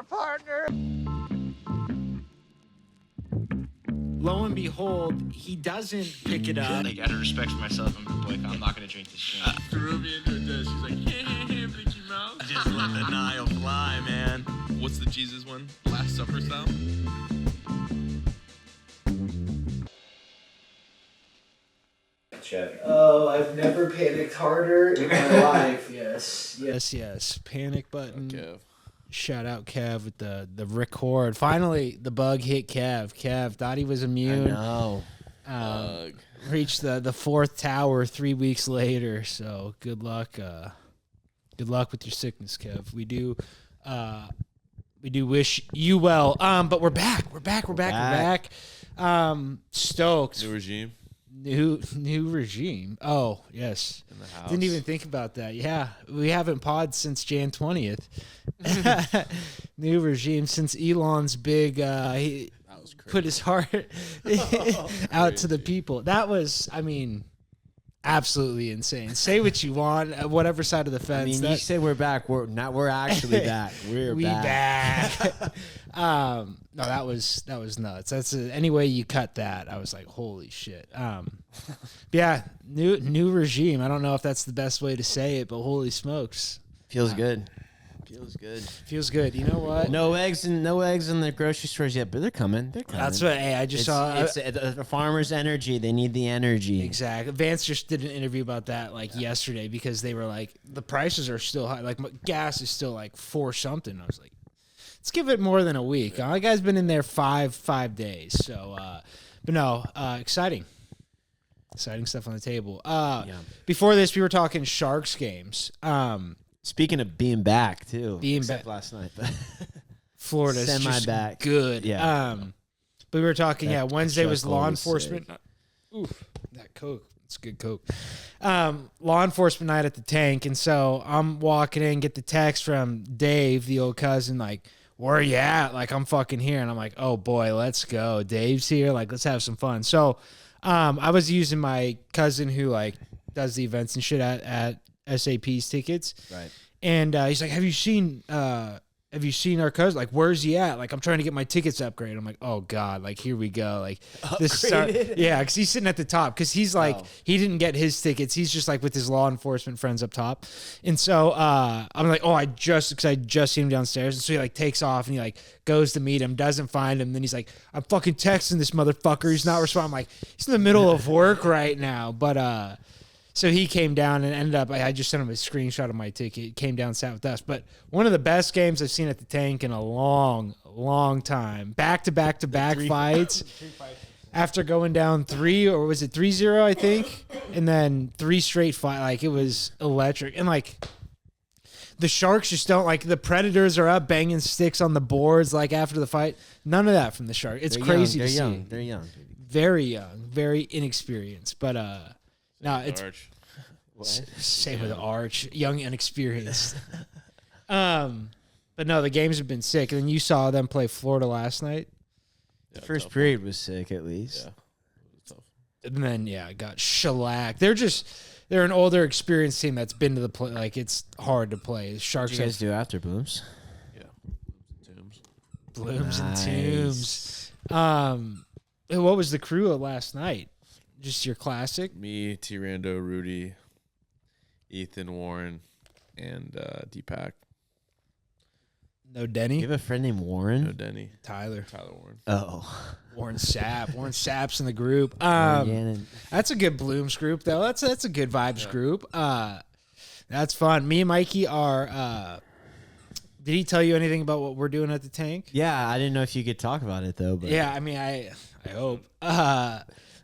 there, partner. Lo and behold, he doesn't pick it up. Like, out of respect for myself, I'm not gonna drink this shit. Threw me into a dish. She's like, Mickey Mouse. Just let the Nile fly, man. What's the Jesus one? Last Supper style? Oh, I've never panicked harder in my life. Yes. Panic button. Kev. Shout out Kev with the record. Finally, the bug hit Kev. Kev thought he was immune. No. Reached the fourth tower 3 weeks later. So good luck. Good luck with your sickness, Kev. We do wish you well. But we're back. We're back. Stoked. New regime. New regime. Oh, yes. In the house. Didn't even think about that. Yeah. We haven't pod since Jan 20th. New regime since Elon's big he put his heart out to the people. That was, absolutely insane. Say what you want, whatever side of the fence. You say we're back. We're not. We're actually back. We're back. No, that was nuts. That's any way you cut that. I was like, holy shit. Yeah, new regime. I don't know if that's the best way to say it, but holy smokes, Feels good. feels good. You know what? No eggs in the grocery stores yet, but they're coming. That's what. Hey, I just saw. It's a farmer's energy. They need the energy. Exactly. Vance just did an interview about that yesterday because they were like, the prices are still high. Like gas is still like $4 something. I was like, let's give it more than a week. The guy's been in there five days. So, but no, exciting stuff on the table. Before this, we were talking Sharks games. Speaking of being back too, back last night, Florida's just back. good. Yeah. But we were talking. Wednesday was law chokehold enforcement. Oof, that Coke. It's good Coke. Law enforcement night at the tank, and so I'm walking in, get the text from Dave, the old cousin, like, where are you at? Like, I'm fucking here, and I'm like, oh boy, let's go. Dave's here. Like, let's have some fun. So, I was using my cousin who like does the events and shit at SAP's tickets. Right. And he's like, have you seen our cousin? Like, where's he at? Like, I'm trying to get my tickets upgraded. I'm like, oh God, like, here we go. Like yeah, because he's sitting at the top because he's like, he didn't get his tickets. He's just like with his law enforcement friends up top. And so I'm like, oh, I just seen him downstairs. And so he like takes off and he like goes to meet him, doesn't find him. Then he's like, I'm fucking texting this motherfucker. He's not responding. I'm like, he's in the middle of work right now. But so he came down and ended up, I just sent him a screenshot of my ticket, came down, sat with us. But one of the best games I've seen at the tank in a long, long time. Back-to-back-to-back fights. After going down 3, or was it 3-0, I think? And then 3 straight fights. Like, it was electric. And, like, the Sharks just don't, like, the Predators are up banging sticks on the boards, like, after the fight. None of that from the Sharks. It's crazy to see. They're young. Very young. Very inexperienced. But, no, it's Arch. same with the Arch, young and inexperienced. But no, the games have been sick. And then you saw them play Florida last night. The first period was sick, at least. Yeah. It was tough. And then got shellacked. They're an older, experienced team that's been to the play. Like, it's hard to play. The Sharks. What did you guys do after Blooms? Yeah. Tombs. Blooms and Tombs. What was the crew of last night? Just your classic? Me, T. Rando, Rudy, Ethan, Warren, and Deepak. No Denny? You have a friend named Warren? No Denny. Tyler Warren. Oh. Warren Sapp. Warren Sapp's in the group. That's a good Blooms group, though. That's a good vibes group. That's fun. Me and Mikey are... did he tell you anything about what we're doing at the tank? Yeah, I didn't know if you could talk about it, though. But Yeah, I hope.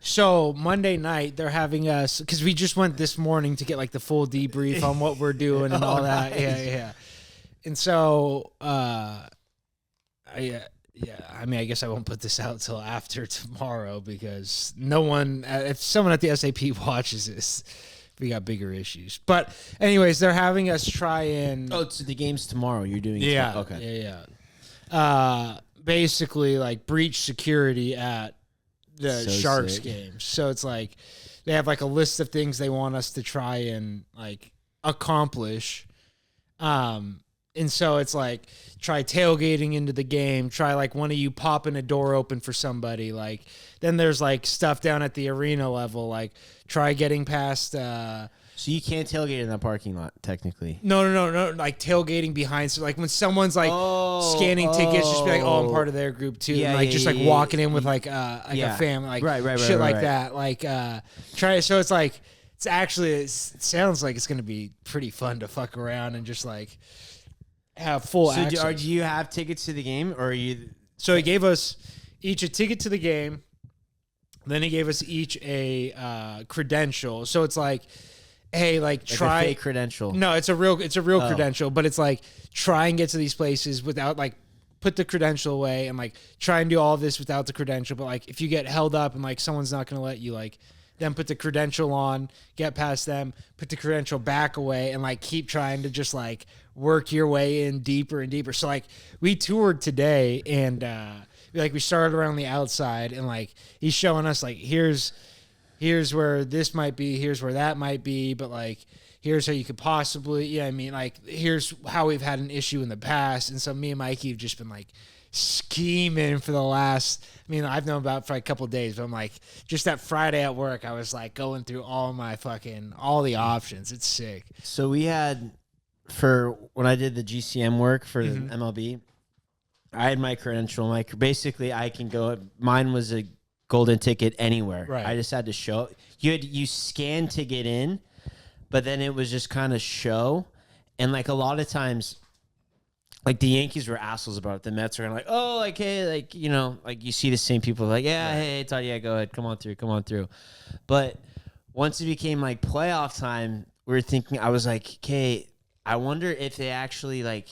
So Monday night they're having us, because we just went this morning to get like the full debrief on what we're doing and all that. Nice. Yeah. And so, I guess I won't put this out till after tomorrow because if someone at the SAP watches this, we got bigger issues. But anyways, they're having us try and. Oh, so the game's tomorrow. You're doing it Yeah. tomorrow. Okay. Yeah. Basically, like breach security at the So Sharks sick. games. So it's like they have like a list of things they want us to try and like accomplish. And so it's like, try tailgating into the game, try like one of you popping a door open for somebody. Like, then there's like stuff down at the arena level, like try getting past, So you can't tailgate in that parking lot, technically. No. Like tailgating behind. So like when someone's like scanning tickets, just be like, oh, I'm part of their group too. Yeah, and like yeah, just like yeah, walking in with like a family, like right, shit like right. that. Like try. So it's like it sounds like it's gonna be pretty fun to fuck around and just like have full access. So do you have tickets to the game, or are you? So he gave us each a ticket to the game. Then he gave us each a credential. So it's like, hey, like try a fake credential. No, it's a real credential, but it's like try and get to these places without like put the credential away and like try and do all of this without the credential. But like if you get held up and like someone's not gonna let you, like then put the credential on, get past them, put the credential back away, and like keep trying to just like work your way in deeper and deeper. So like we toured today and like we started around the outside and like he's showing us like here's where this might be, here's where that might be, but like here's how you could possibly, I mean, like here's how we've had an issue in the past. And so me and Mikey have just been like scheming for the last, I mean, I've known about it for a couple of days, but I'm like, just that Friday at work, I was like going through all the options. It's sick. So we had, for when I did the GCM work for the MLB, I had my credential. Basically, I can go, mine was a golden ticket anywhere. Right. I just had to show, you scan to get in, but then it was just kind of show. And like a lot of times, like the Yankees were assholes about it. The Mets are kind of like, oh, like, hey, like, you know, like you see the same people like, yeah, hey, Todd, yeah, go ahead. Come on through. But once it became like playoff time, we were thinking, I was like, okay, I wonder if they actually like,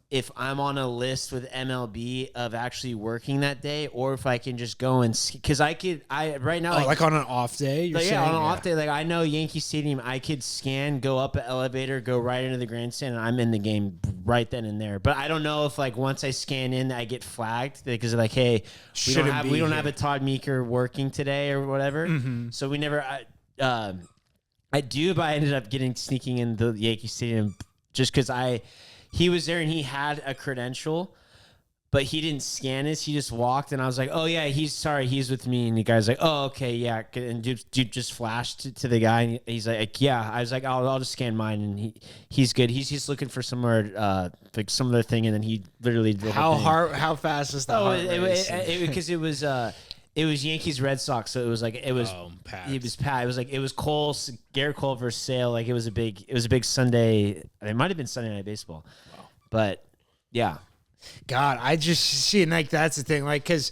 if I'm on a list with MLB of actually working that day, or if I can just go and, because right now, Like on an off day, you're saying? On an off day, like I know Yankee Stadium, I could scan, go up an elevator, go right into the grandstand, and I'm in the game right then and there. But I don't know if like once I scan in, I get flagged because they're like, hey, we don't have a Todd Meeker working today or whatever. Mm-hmm. So we never. I do, but I ended up sneaking in the Yankee Stadium just because he was there and he had a credential, but he didn't scan his. He just walked, and I was like, "Oh yeah, he's with me." And the guy's like, "Oh okay, yeah." And dude just flashed to the guy, and he's like, "Yeah." I was like, "I'll just scan mine," and he's good. He's just looking for somewhere, like some other thing, and then he literally did how fast is that? Because it was Yankees Red Sox, so it was Pat. It was Garrett Cole versus Sale. Like it was a big Sunday. It might have been Sunday Night Baseball. Wow. But yeah, God, I just see, and like that's the thing, like because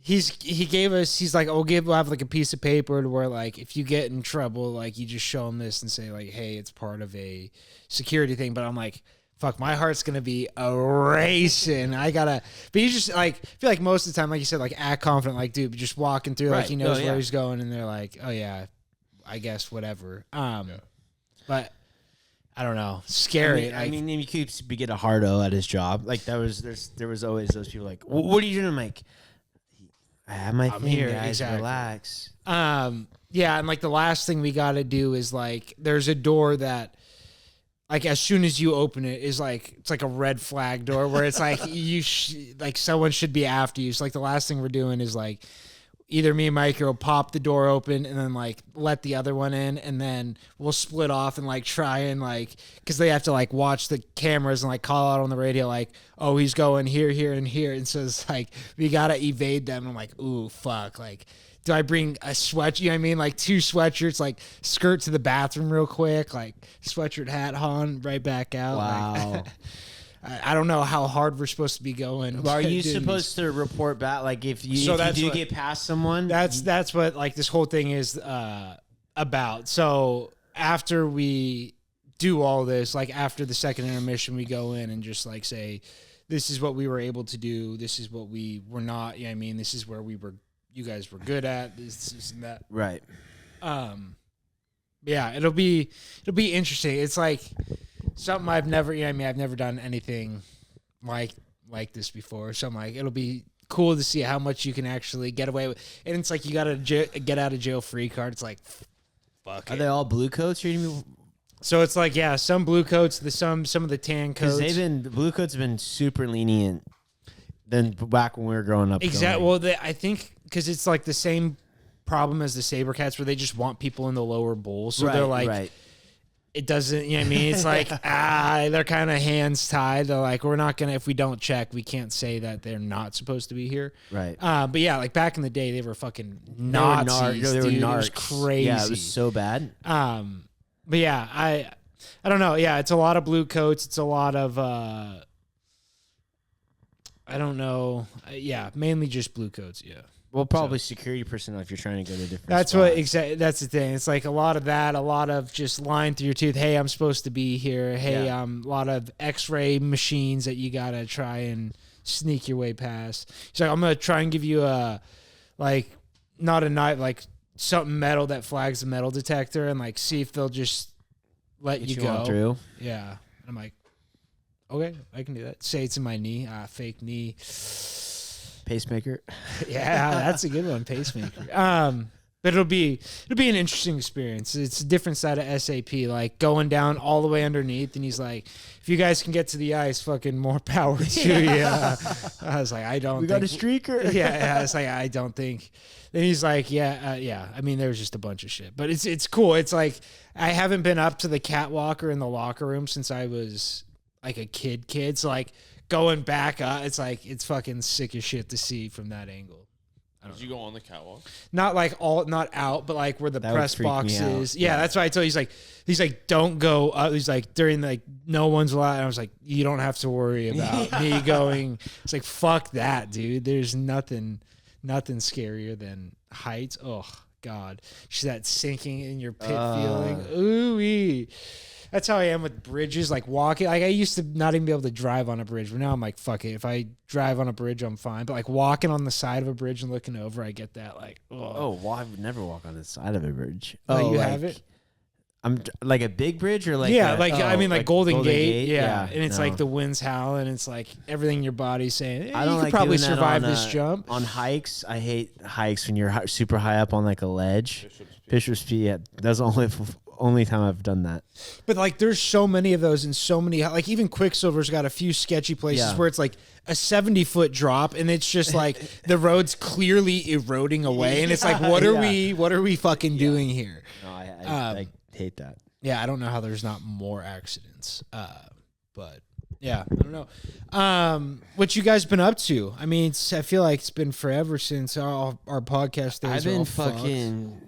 he's like, we'll have like a piece of paper to where like if you get in trouble, like you just show him this and say like, hey, it's part of a security thing. But I'm like, fuck, my heart's gonna be racing. But you just like feel like most of the time, like you said, like act confident, like dude, just walking through, like he knows where he's going, and they're like, oh yeah, I guess whatever. But I don't know, scary. I mean, he keeps get a hard O at his job. Like there was always those people like, what are you doing? I'm like, I have my thing, here, guys. Exactly. Relax. Yeah, and like the last thing we got to do is like, there's a door that, like as soon as you open it, is like it's like a red flag door where it's like like someone should be after you. So like the last thing we're doing is like either me and Mike will pop the door open and then like let the other one in, and then we'll split off and like try and like, because they have to like watch the cameras and like call out on the radio like, oh, he's going here, here, and here, and so it's like we gotta evade them. And I'm like, ooh, fuck, like. Do I bring a sweatshirt? You know what I mean? Like 2 sweatshirts, like skirt to the bathroom real quick, like sweatshirt hat on, right back out. Wow. Like, I don't know how hard we're supposed to be going. Well, are you supposed to report back? Like if you get past someone? That's what like this whole thing is about. So after we do all this, like after the second intermission, we go in and just like say, this is what we were able to do. This is what we were not. You know what I mean? This is where you guys were good at this and that. Right. Yeah, it'll be interesting. It's like something I've never, I've never done anything like this before. So I'm like, it'll be cool to see how much you can actually get away with. And it's like you got a get out of jail free card. It's like, fuck. Are they all blue coats? Or So it's like, yeah, some blue coats, some of the tan coats. Because the blue coats have been super lenient than back when we were growing up. Exactly. Well, I think because it's like the same problem as the Sabercats where they just want people in the lower bowl. So they're like, it doesn't, you know what I mean? It's like, they're kind of hands tied. They're like, we're not going to, if we don't check, we can't say that they're not supposed to be here. Right. But yeah, like back in the day, they were fucking Nazis. They were narcs. It was crazy. Yeah, it was so bad. But yeah, I don't know. Yeah, it's a lot of blue coats. It's a lot of, I don't know. Yeah, mainly just blue coats. Yeah. Well, probably security personnel if you're trying to go to different That's spots. what exactly. That's the thing. It's like a lot of that, a lot of just lying through your tooth. Hey, I'm supposed to be here. Hey, a lot of X-ray machines that you gotta try and sneak your way past. So I'm gonna try and give you a, like, not a knife, like something metal that flags the metal detector, and like see if they'll just let you go through. Yeah, I'm like, okay, I can do that. Say it's in my knee, fake knee. Pacemaker. Yeah, that's a good one, pacemaker. But it'll be an interesting experience. It's a different side of SAP, like going down all the way underneath, and he's like, if you guys can get to the ice, fucking more power to you. I was like, I don't. We got a streaker. Yeah, I was like, I don't think. Then he's like, yeah. I mean, there was just a bunch of shit, but it's cool. It's like I haven't been up to the catwalk or in the locker room since I was like a kid. So like. Going back, it's like it's fucking sick as shit to see from that angle. Did you go on the catwalk? Not like not out, but like where the that press box is. Yeah, that's why I told you. He's like, don't go up. He's like, during like no one's allowed. And I was like, you don't have to worry about me going. It's like, fuck that, dude. There's nothing scarier than heights. Oh God, just that sinking in your pit feeling. Ooh-wee. That's how I am with bridges, like walking. Like I used to not even be able to drive on a bridge, but now I'm like, fuck it. If I drive on a bridge, I'm fine. But like walking on the side of a bridge and looking over, I get that like, oh, well, I would never walk on the side of a bridge. Oh, you have it? I'm like a big bridge or like I mean like Golden Gate. Yeah. And it's no. like the wind's howling. It's like everything in your body's saying, I don't you like could probably doing that survive this jump. On hikes, I hate hikes when you're super high up on like a ledge. Bishop's Peak. Yeah, that's the only time I've done that. But like there's so many of those and so many, like even Quicksilver's got a few sketchy places where it's like a 70-foot drop and it's just like the road's clearly eroding away and it's like what are we fucking doing here? No, I hate that. Yeah, I don't know how there's not more accidents. But yeah, I don't know. What you guys been up to? I mean, I feel like it's been forever since our podcast days. I've been fucking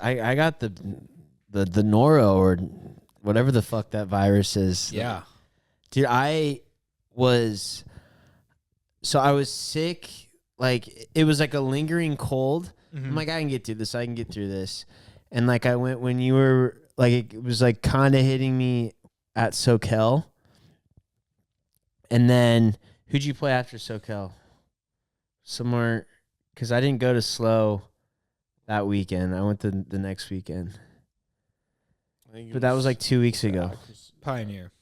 I got the Noro or whatever the fuck that virus is. Yeah. Dude, I was sick. Like, it was like a lingering cold. Mm-hmm. I'm like, I can get through this. And like, I went when you were like, it was like kind of hitting me at SoCal. And then who'd you play after SoCal? Somewhere, because I didn't go to Slow that weekend. I went the next weekend. But that was like 2 weeks ago. Pioneer.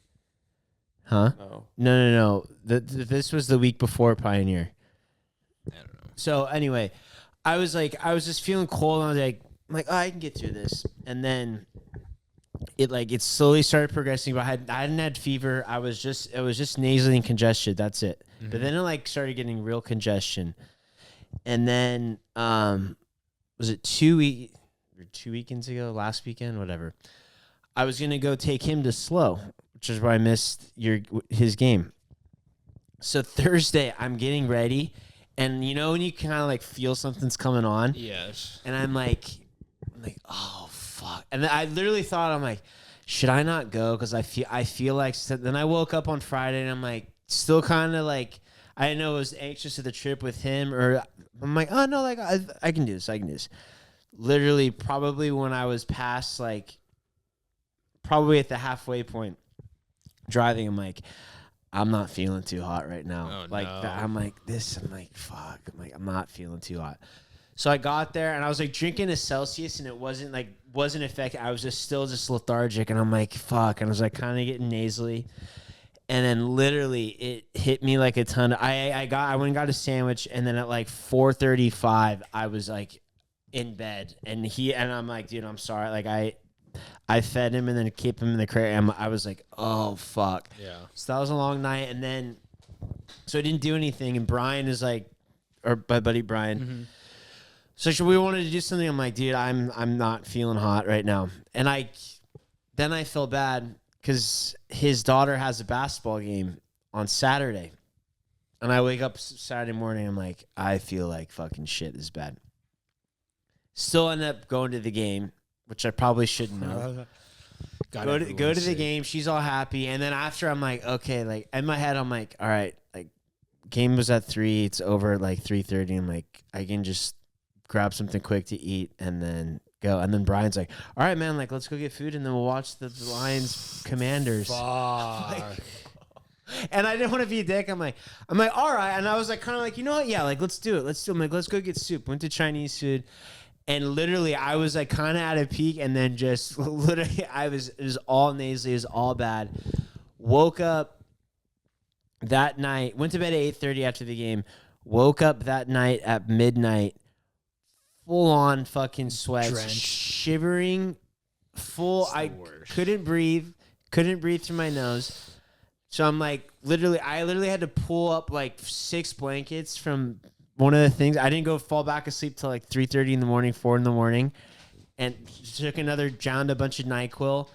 Huh? No. This was the week before Pioneer. I don't know. So anyway, I was just feeling cold. And I'm like, oh, I can get through this. And then it slowly started progressing. But I hadn't had fever. It was just nasally and congestion. That's it. Mm-hmm. But then it like started getting real congestion. And then was it 2 weekends ago? Last weekend, whatever. I was gonna go take him to Slow, which is where I missed his game. So Thursday, I'm getting ready, and you know when you kind of like feel something's coming on. Yes. And I'm like, oh fuck! And then I literally thought, I'm like, should I not go? Because I feel like. Then I woke up on Friday, and I'm like, still kind of like, I didn't know I was anxious to the trip with him, or I'm like, oh no, like I can do this. Literally, probably when I was past like. Probably at the halfway point driving, I'm like, I'm not feeling too hot right now. Oh, no. I'm like, fuck. I'm not feeling too hot. So I got there and I was like drinking a Celsius and it wasn't affected. I was still lethargic and I'm like, fuck. And I was like kind of getting nasally. And then literally it hit me like a ton. I went and got a sandwich and then at like 4:35, I was like in bed and I'm like, dude, I'm sorry. Like I fed him and then keep him in the crate. I was like, oh fuck. Yeah. So that was a long night, and then so I didn't do anything. And Brian is like, or my buddy Brian. So we wanted to do something. I'm like, dude, I'm not feeling hot right now. And then I feel bad because his daughter has a basketball game on Saturday. And I wake up Saturday morning, I'm like, I feel like fucking shit. This is bad. Still end up going to the game, which I probably shouldn't have. Go to the game. She's all happy. And then after, I'm like, okay, like in my head, I'm like, all right, like game was at 3. It's over at like 3:30. I'm like, I can just grab something quick to eat and then go. And then Brian's like, all right, man, like let's go get food and then we'll watch the Lions Commanders. Fuck. And I didn't want to be a dick. I'm like, all right. And I was like, kind of like, you know what? Yeah, like, let's do it. I'm like, let's go get soup. Went to Chinese food. And literally, I was like kind of at a peak. And then just literally, it was all nasally. It was all bad. Woke up that night. Went to bed at 8:30 after the game. Woke up that night at midnight. Full on fucking sweats. Drenched. Shivering. I couldn't breathe. Couldn't breathe through my nose. So I'm like, I literally had to pull up like 6 blankets from one of the things. I didn't go fall back asleep till like 3:30 in the morning, 4 in the morning, and drowned a bunch of NyQuil.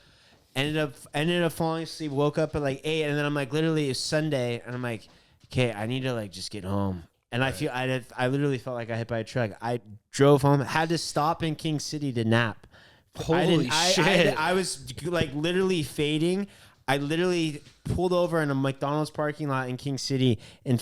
Ended up falling asleep. Woke up at like 8, and then I'm like, literally it's Sunday, and I'm like, okay, I need to like just get home. And I literally felt like I hit by a truck. I drove home, had to stop in King City to nap. Holy shit! I was like literally fading. I literally pulled over in a McDonald's parking lot in King City and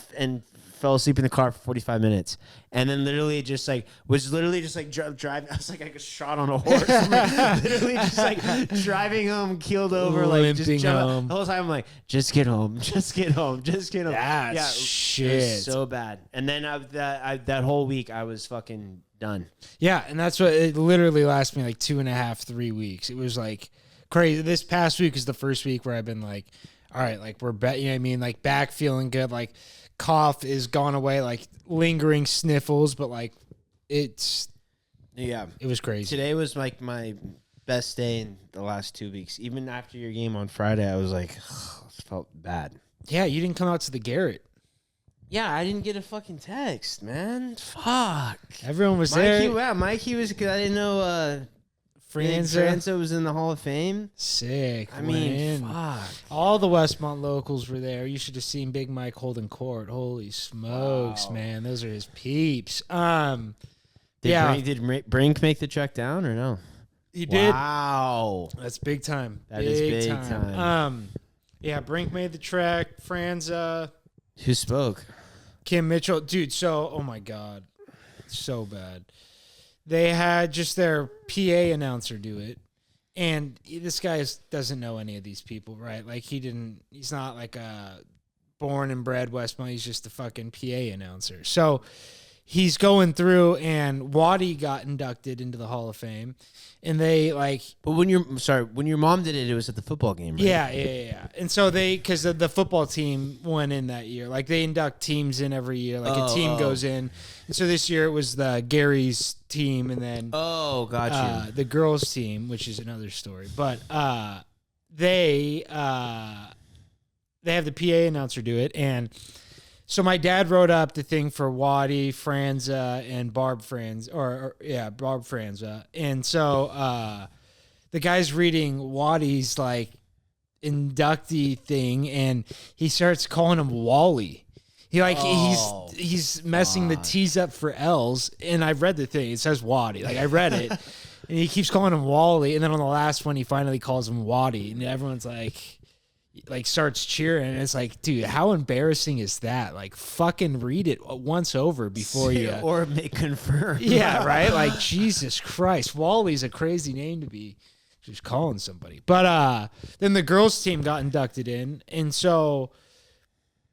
fell asleep in the car for 45 minutes. And then literally just like driving. I was like a shot on a horse. Literally just like driving home, keeled over, like just home. The whole time I'm like, just get home, just get home, just get home. That's shit. It was so bad. And then that whole week I was fucking done. Yeah, and that's what it literally lasted me like 2.5, 3 weeks. It was like crazy. This past week is the first week where I've been like, all right, like we're back, you know what I mean? Like back feeling good, like cough is gone away, like lingering sniffles, but like it was crazy. Today was like my best day in the last 2 weeks. Even after your game on Friday, I was like, it felt bad. Yeah, you didn't come out to the Garrett. Yeah, I didn't get a fucking text, man. Fuck. Everyone was there. Wow, Mikey was good. I didn't know Franza was in the Hall of Fame. Sick. I mean, fuck. All the Westmont locals were there. You should have seen Big Mike holding court. Holy smokes, man. Those are his peeps. Did Brink make the trek down or no? He did. Wow. That's big time. That is big time. Yeah, Brink made the trek. Franza. Who spoke? Kim Mitchell. Dude, oh my God. So bad. They had just their PA announcer do it. And this guy doesn't know any of these people, right? Like he's not like a born and bred Westmont. He's just a fucking PA announcer. So he's going through, and Roady got inducted into the Hall of Fame. And they like, but when your mom did it, it was at the football game, right? Yeah. And so because the football team went in that year. Like they induct teams in every year. Like a team goes in. And so this year it was Gary's team, and then got you. The girls' team, which is another story. But they have the PA announcer do it, and so my dad wrote up the thing for Roady, Franza, and Barb Franza. And so the guy's reading Waddy's like inductee thing, and he starts calling him Wally. He's messing the T's up for L's, and I read the thing. It says Waddy. Like I read it, and he keeps calling him Wally, and then on the last one, he finally calls him Waddy, and everyone's like starts cheering, and it's like, dude, how embarrassing is that? Like, fucking read it once over before you or make confirm. Yeah, right. Like Jesus Christ, Wally's a crazy name to be just calling somebody. But then the girls' team got inducted in, and so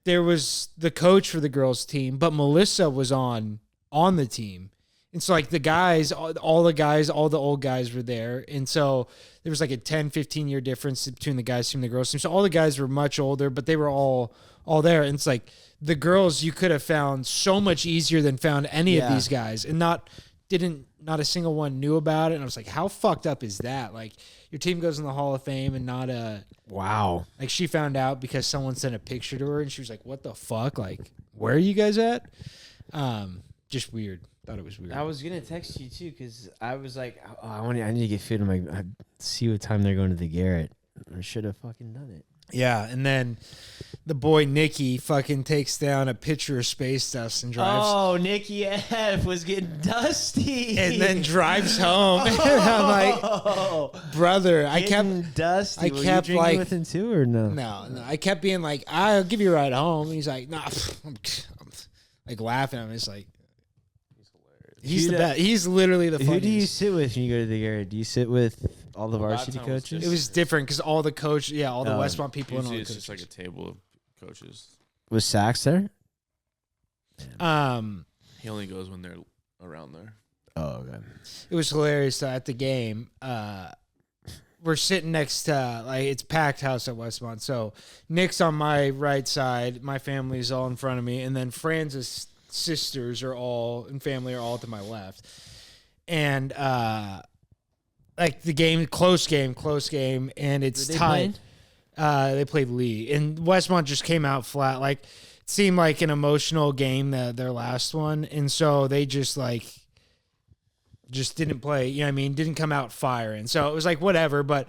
there was the coach for the girls' team, but Melissa was on the team. And so, like, the guys, all the old guys were there. And so there was like a 10, 15-year difference between the guys' team and the girls' team. So all the guys were much older, but they were all there. And it's like the girls you could have found so much easier than found any of these guys. And not a single one knew about it. And I was like, how fucked up is that? Like, your team goes in the Hall of Fame and not a Wow. Like she found out because someone sent a picture to her and she was like, what the fuck? Like, where are you guys at? Just weird. Thought it was weird. I was gonna text you too because I was like, oh, I need to get food. I'm like, see what time they're going to the Garrett. I should have fucking done it. Yeah, and then the boy Nicky fucking takes down a pitcher of Space Dust and drives. Oh, Nicky F was getting dusty. And then drives home. And I'm like, brother, I kept dusty. I kept you like with him too or no? No. I kept being like, I'll give you a ride home. And he's like, nah, I'm like laughing. I'm just like, he's the best. He's literally the funniest. Who do you sit with when you go to the Garrett? Do you sit with all the varsity coaches? It was different because all the all the Westmont people and all the it's coaches. just like a table of coaches. Was Sax there? He only goes when they're around there. Oh, okay. It was hilarious though, at the game. We're sitting next to it's packed house at Westmont. So Nick's on my right side, my family's all in front of me, and then Franz's sisters and family are all to my left. And the game, close game, and it's tied. They played Lee, and Westmont just came out flat. Like, it seemed like an emotional game, their last one, and so they just didn't play. You know what I mean? Didn't come out firing. So it was like whatever. But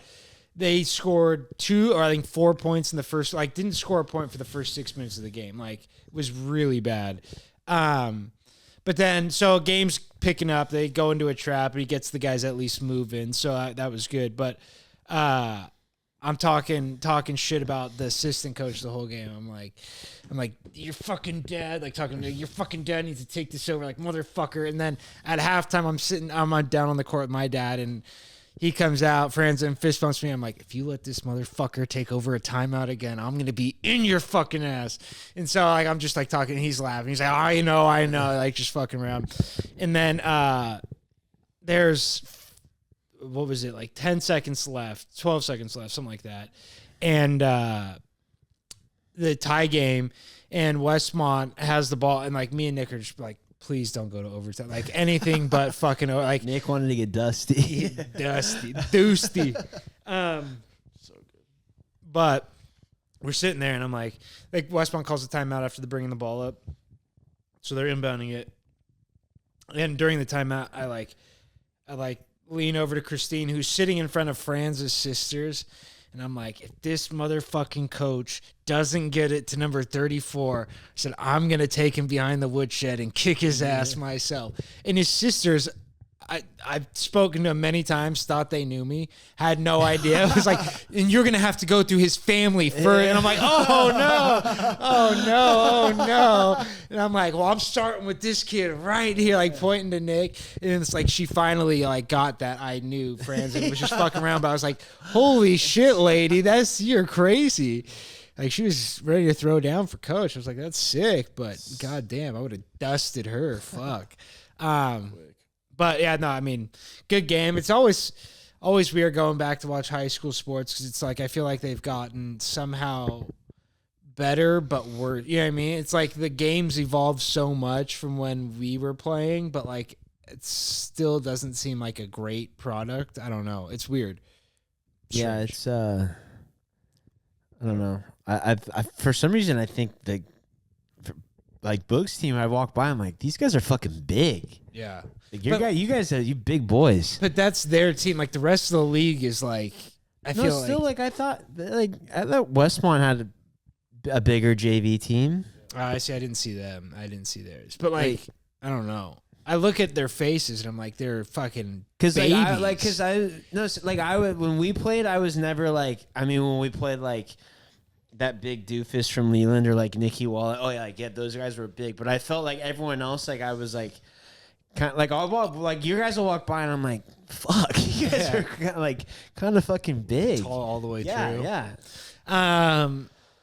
they scored 4 points in the first. Like, didn't score a point for the first 6 minutes of the game. Like, it was really bad. But then, so game's picking up. They go into a trap, and he gets the guys at least moving. So that was good. But I'm talking shit about the assistant coach the whole game. I'm like, your fucking dad, like talking to me, your fucking dad needs to take this over, like motherfucker. And then at halftime, I'm down on the court with my dad, and he comes out, Franz, and fist bumps me. I'm like, if you let this motherfucker take over a timeout again, I'm gonna be in your fucking ass. And so I'm just talking, and he's laughing. He's like, I know, like just fucking around. And then there's, what was it, 10 seconds left, 12 seconds left, something like that. And the tie game, and Westmont has the ball, and me and Nick are just like, please don't go to overtime. Anything but fucking Nick wanted to get dusty. Doosty. So good. But we're sitting there, and I'm like Westmont calls a timeout after the bringing the ball up. So they're inbounding it. And during the timeout, I lean over to Christine, who's sitting in front of Franz's sisters, and I'm like, if this motherfucking coach doesn't get it to number 34, I said, I'm going to take him behind the woodshed and kick his ass myself. And his sisters, I've spoken to him many times, thought they knew me, had no idea. It was like, and you're going to have to go through his family first. And I'm like, oh no. And I'm like, well, I'm starting with this kid right here, pointing to Nick. And it's like, she finally got that I knew Franz and was just fucking around. But I was like, holy shit, lady, you're crazy. She was ready to throw down for coach. I was like, that's sick, but goddamn, I would have dusted her. Fuck. But yeah, no, I mean, good game. It's always weird going back to watch high school sports because it's I feel like they've gotten somehow better, but worse. You know what I mean? It's the games evolved so much from when we were playing, but it still doesn't seem like a great product. I don't know. It's weird. Yeah, it's I don't know. I for some reason I think Boog's team, I walk by, I'm like, these guys are fucking big. Yeah. You guys are big boys. But that's their team. The rest of the league is I thought Westmont had a bigger JV team. I see. I didn't see them. I didn't see theirs. But I don't know. I look at their faces and I'm like, they're fucking babies. When we played, I was never when we played that big doofus from Leland or Nicky Wallace. Oh yeah, those guys were big. But I felt like everyone else, I was kind of I'll walk, you guys will walk by and I'm like, fuck, you guys are kind of fucking big, tall all the way through. Yeah.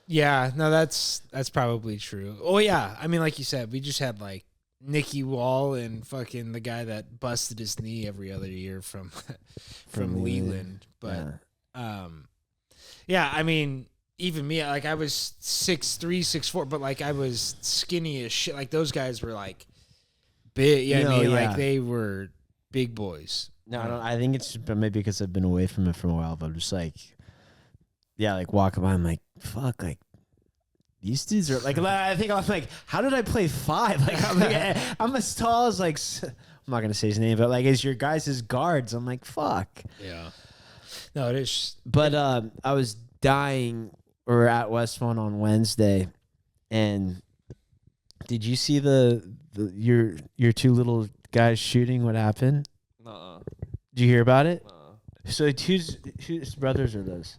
Yeah. No, that's probably true. Oh yeah, I mean, like you said, we just had Nicky Wall and fucking the guy that busted his knee every other year from Leland. But yeah, I mean, even me, I was 6'3", 6'4", but I was skinny as shit. Those guys were big. Yeah, I mean, they were big boys. No, I don't. I think it's maybe because I've been away from it for a while, but I'm just like, yeah, like walking by, I'm like, fuck, like these dudes are like. I think I'm like, how did I play 5? Like, I'm as tall as like. I'm not gonna say his name, but like, as your guys' guards, I'm like, fuck. Yeah. No, it is. But I was dying. Or at Westmont on Wednesday, and did you see your 2 little guys shooting? What happened? Nuh-uh. Did you hear about it? Nuh-uh. So whose brothers are those?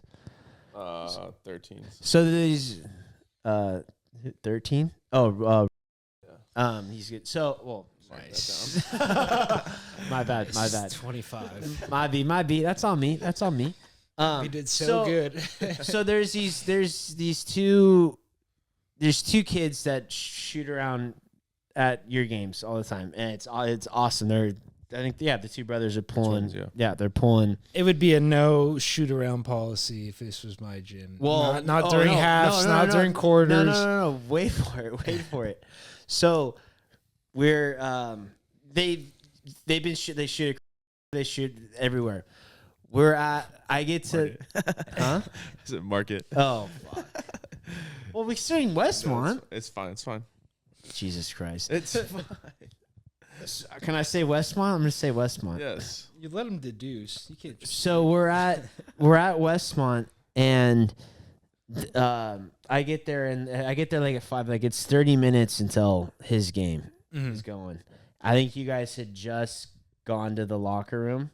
13. So these 13? Oh, he's good. So, well, Nice. my bad. 25. My beat. That's on me. We did so good. So there's two kids that shoot around at your games all the time, and it's awesome. I think the 2 brothers are pulling. Twins, yeah, they're pulling. It would be a no shoot around policy if this was my gym. Well, not during halves, not during quarters. No. Wait for it. So we're they shoot everywhere. I get to, huh? Is it Market? Oh, fuck. Well, we're shooting Westmont. No, it's fine. It's fine. Jesus Christ. It's fine. Can I say Westmont? I'm gonna say Westmont. Yes. You let them deduce. You can't. So we're at Westmont, and I get there like at 5. Like it's 30 minutes until his game is going. I think you guys had just gone to the locker room.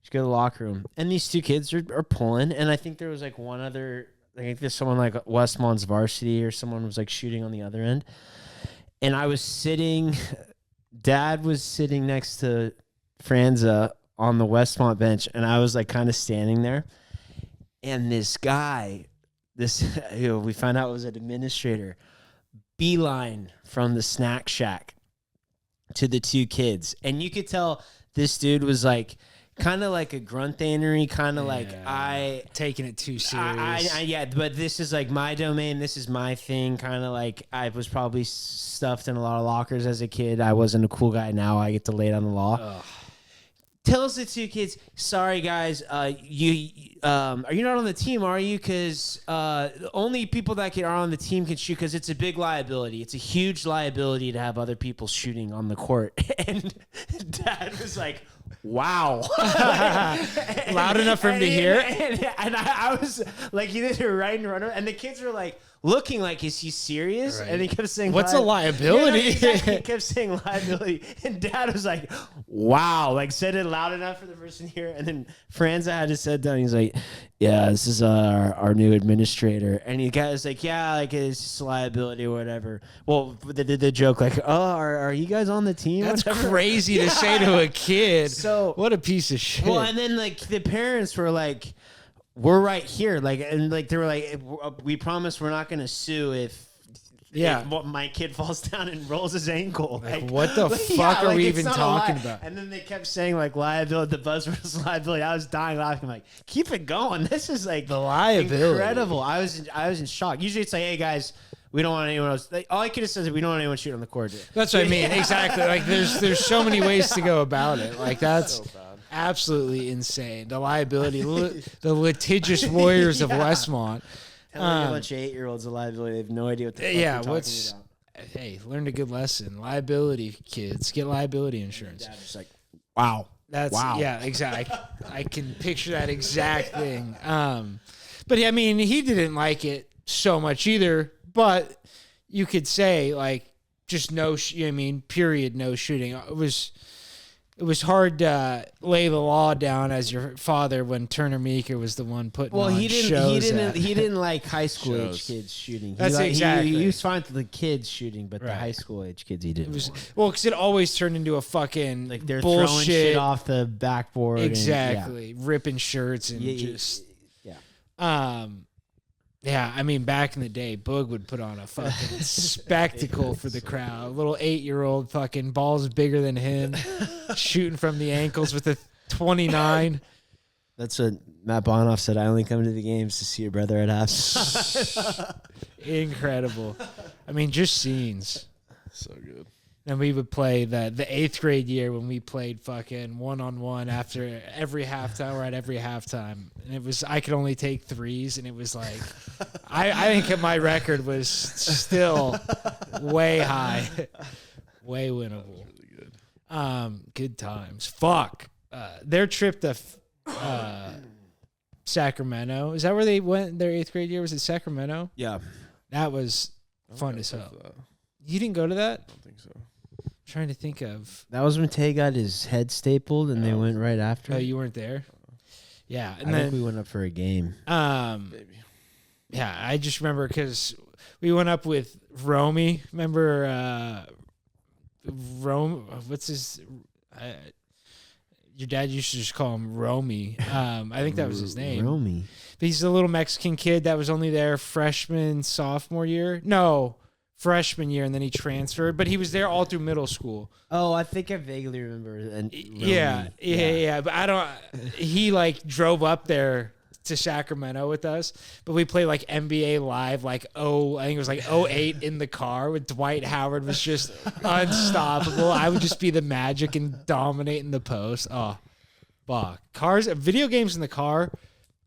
Just go to the locker room, and these 2 kids are pulling. And I think there was like one other. I think there's someone like Westmont's Varsity or someone was like shooting on the other end. And I was sitting. Dad was sitting next to Franza on the Westmont bench, and I was like kind of standing there. And this guy, we found out was an administrator, beeline from the snack shack to the 2 kids. And you could tell this dude was like kind of like a gruntanery, kind of like taking it too serious. Yeah, but this is like my domain. This is my thing. Kind of like I was probably stuffed in a lot of lockers as a kid. I wasn't a cool guy. Now I get to lay down the law. Ugh. Tells the 2 kids, sorry guys, are you not on the team, are you? Because only people that are on the team can shoot, because it's a big liability. It's a huge liability to have other people shooting on the court. And Dad was like, wow. Loud enough for him to hear? And I was like, he did a right and runner, and the kids were like, looking like, is he serious? Right. And he kept saying, what's a liability? Yeah, exactly. He kept saying liability. And Dad was like, wow. Like, said it loud enough for the person to hear. And then Franza had his head down. He's like, yeah, this is our new administrator. And the guy was like, yeah, like, it's just a liability or whatever. Well, the joke, like, oh, are you guys on the team? That's crazy to say to a kid. So what a piece of shit. Well, and then, like, the parents were like, we're right here. Like, and like, they were like, we promise we're not going to sue if my kid falls down and rolls his ankle. Like, what the fuck are we even talking about? And then they kept saying like liability, the buzzword was liability. I was dying laughing. I'm like, keep it going. This is like the liability. Incredible. I was in shock. Usually it's like, hey guys, we don't want anyone else. Like, all I could have said is we don't want anyone shooting on the court. That's what I mean. Exactly. Like there's so many ways to go about it. Like that's absolutely insane. The liability, the litigious warriors of Westmont. Telling a bunch of 8-year-olds a liability. They have no idea what the fuck they're talking about. Hey, learned a good lesson. Liability, kids. Get liability insurance. Dad's just like, wow. Yeah, exactly. I can picture that exact thing. But I mean, he didn't like it so much either. But you could say like just period, no shooting. It was hard to lay the law down as your father when Turner Meeker was the one putting on shows. He didn't like high school age kids shooting. He was fine with the kids shooting, but the high school age kids he didn't. Because it always turned into a fucking like they're bullshit. Throwing shit off the backboard. Exactly, ripping shirts and Yeah, I mean, back in the day, Boog would put on a fucking spectacle for the crowd. A little 8-year-old fucking balls bigger than him, shooting from the ankles with a 29. That's what Matt Bonoff said. I only come to the games to see your brother at halftime. Incredible. I mean, just scenes. So good. Then we would play the 8th grade year when we played fucking 1-on-1 after every halftime or at every halftime. And it was, I could only take threes, and it was like, I think my record was still way high, way winnable. Really good. Good times. Fuck. Their trip to Sacramento. Is that where they went their 8th grade year? Was it Sacramento? Yeah. That was fun as hell. You didn't go to that? I don't think so. Trying to think of. That was when Tay got his head stapled, and they went right after. Oh, you weren't there? Yeah. And I then think we went up for a game. Maybe. yeah, I just remember because we went up with Romy. Remember what's his your dad used to just call him Romy. I think that was his name. Romy. But he's a little Mexican kid that was only there freshman, sophomore year. No, freshman year, and then he transferred. But he was there all through middle school. Oh, I think I vaguely remember. And Yeah. But I don't. He like drove up there to Sacramento with us, but we played like NBA Live, like I think it was like '08 in the car with Dwight Howard was just unstoppable. I would just be the Magic and dominating the post. Oh, fuck. Video games in the car,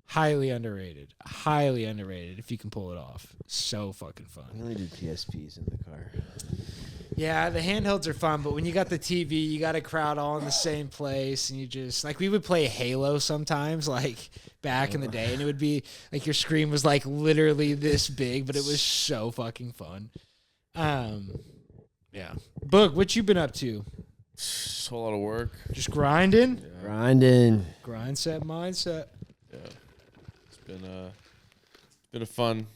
highly underrated. Highly underrated if you can pull it off. So fucking fun. I only did PSPs in the car. Yeah, the handhelds are fun, but when you got the TV, you got a crowd all in the same place, and you just like we would play Halo sometimes, like back in the day, and it would be like your screen was like literally this big, but it was so fucking fun. Yeah. Boog, what you been up to? Just a whole lot of work. Just grinding? Yeah. Grinding. Grind set mindset. Yeah. It's been a fun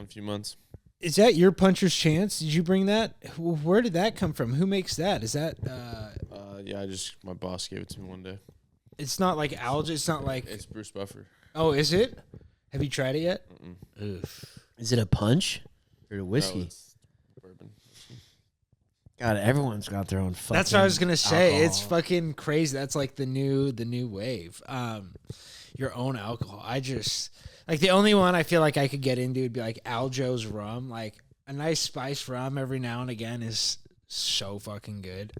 few months. Is that your puncher's chance? Did you bring that? Where did that come from? Who makes that? Is that Yeah, my boss gave it to me one day. it's not like algae, it's not like It's Bruce Buffer. Oh, is it? Have you tried it yet? Is it a punch or a whiskey? No, it's bourbon. God, everyone's got their own fucking. That's what I was gonna say. alcohol. It's fucking crazy. That's like the new wave. Your own alcohol. I just like the only one I feel like I could get into would be like Aljo's rum. Like a nice spiced rum every now and again is so fucking good.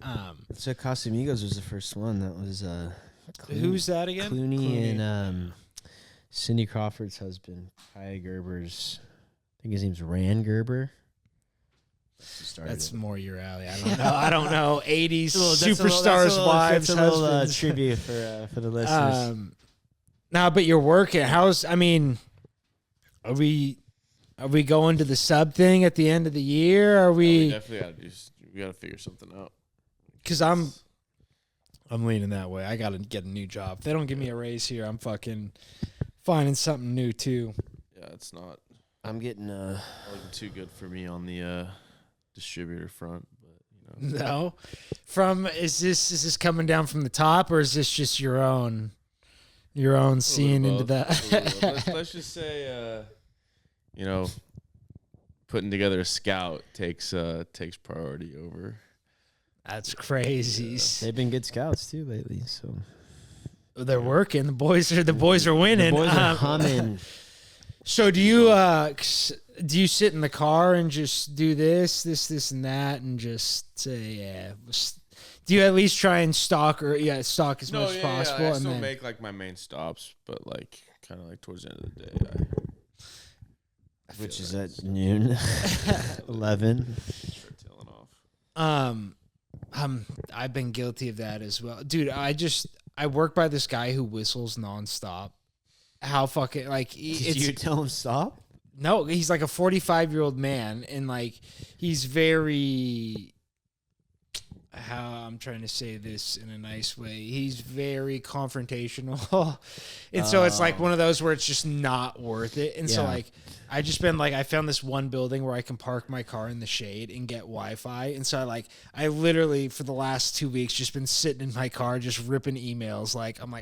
So Casamigos was the first one. That was Who's that again? Clooney and Cindy Crawford's husband, Kaya Gerber's. I think his name's Rand Gerber. That's more your alley. I don't know. I don't know. 80s That's a little- superstars' wives, That's a little husbands. trivia for the listeners. Nah, but you're working. Are we going to the sub thing at the end of the year? Are We we? definitely gotta figure something out. Because I'm leaning that way. I got to get a new job. If they don't give me a raise here, I'm fucking finding something new too. Yeah, it's not I'm getting looking too good for me on the distributor front, but you know. No, is this coming down from the top, or is this just your own seeing into that? Let's just say, putting together a scout takes priority over. That's crazy. They've been good scouts too lately, so They're working. The boys are winning. the boys are humming. So do you sit in the car and just do this, and that, and just say, yeah? Do you at least try and stalk as much as possible? I and still then, make like my main stops, but like kind of like towards the end of the day, Which is at noon, 11. start tailing off. I've been guilty of that as well, dude. I work by this guy who whistles nonstop. How fucking like Did you tell him stop? No, he's like a 45-year-old man, and like he's very. How I'm trying to say this in a nice way. He's very confrontational, and so it's like one of those where it's just not worth it. And so like I just been like I found this one building where I can park my car in the shade and get Wi-Fi, and so I literally for the last 2 weeks just been sitting in my car just ripping emails.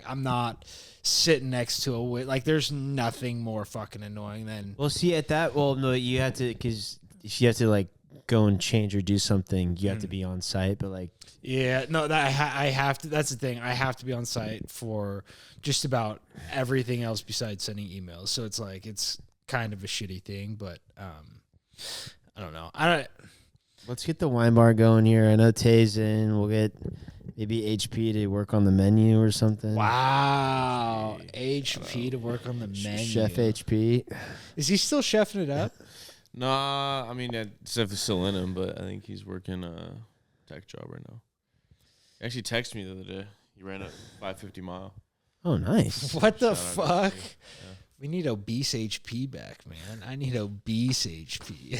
I'm not sitting next to like there's nothing more fucking annoying than. Well, see at that. Well, no, you have to because if you have to like go and change or do something, you have to be on site. But like, yeah, no, that I have to. That's the thing. I have to be on site for just about everything else besides sending emails. So it's like it's kind of a shitty thing, but I don't know. Let's get the wine bar going here. I know Tay's in. We'll get maybe HP to work on the menu or something. Wow. HP to work on the menu. Chef HP. Is he still chefing it up? Nah, I mean, stuff is still in him, but I think he's working a tech job right now. He actually texted me the other day. He ran a 550 mile. Oh, nice. What the Shout fuck? out Yeah. We need obese HP back, man. I need obese HP.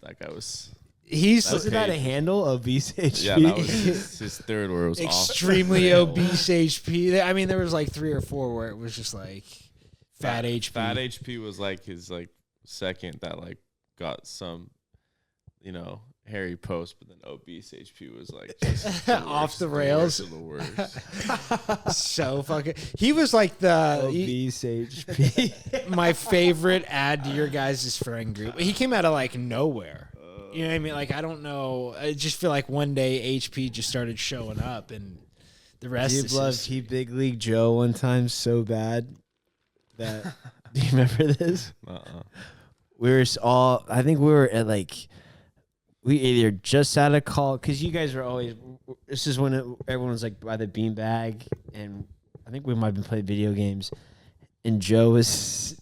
That guy was... Wasn't that a handle? Obese HP? Yeah, that was his third where it was extremely obese HP. I mean, there was like 3 or 4 where it was just like fat HP. Fat HP was like his second that got some, hairy post, but then obese HP was just off the rails. The worst. So fucking. He was like the obese HP. My favorite add to your guys' friend group. He came out of nowhere. You know what I mean? I don't know. I just feel like one day HP just started showing up, and the rest is loved he Big League Joe one time so bad that. Do you remember this? We were all. I think we were at we either just had a call because you guys were always. This is when everyone was by the beanbag, and I think we might have been playing video games, and Joe was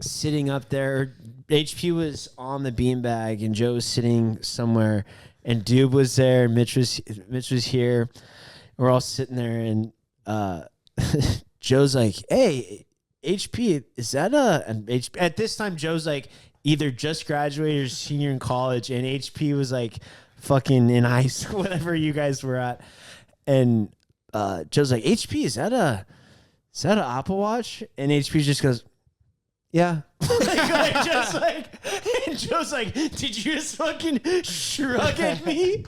sitting up there. HP was on the beanbag, and Joe was sitting somewhere, and Doob was there. Mitch was here. We're all sitting there, and Joe's like, "Hey, HP, is that a?" And HP, at this time, Joe's either just graduated or senior in college, and HP was fucking in high school, whatever you guys were at, and Joe's like, "HP, is that an Apple Watch?" And HP just goes, "Yeah." And Joe's like, "Did you just fucking shrug at me?"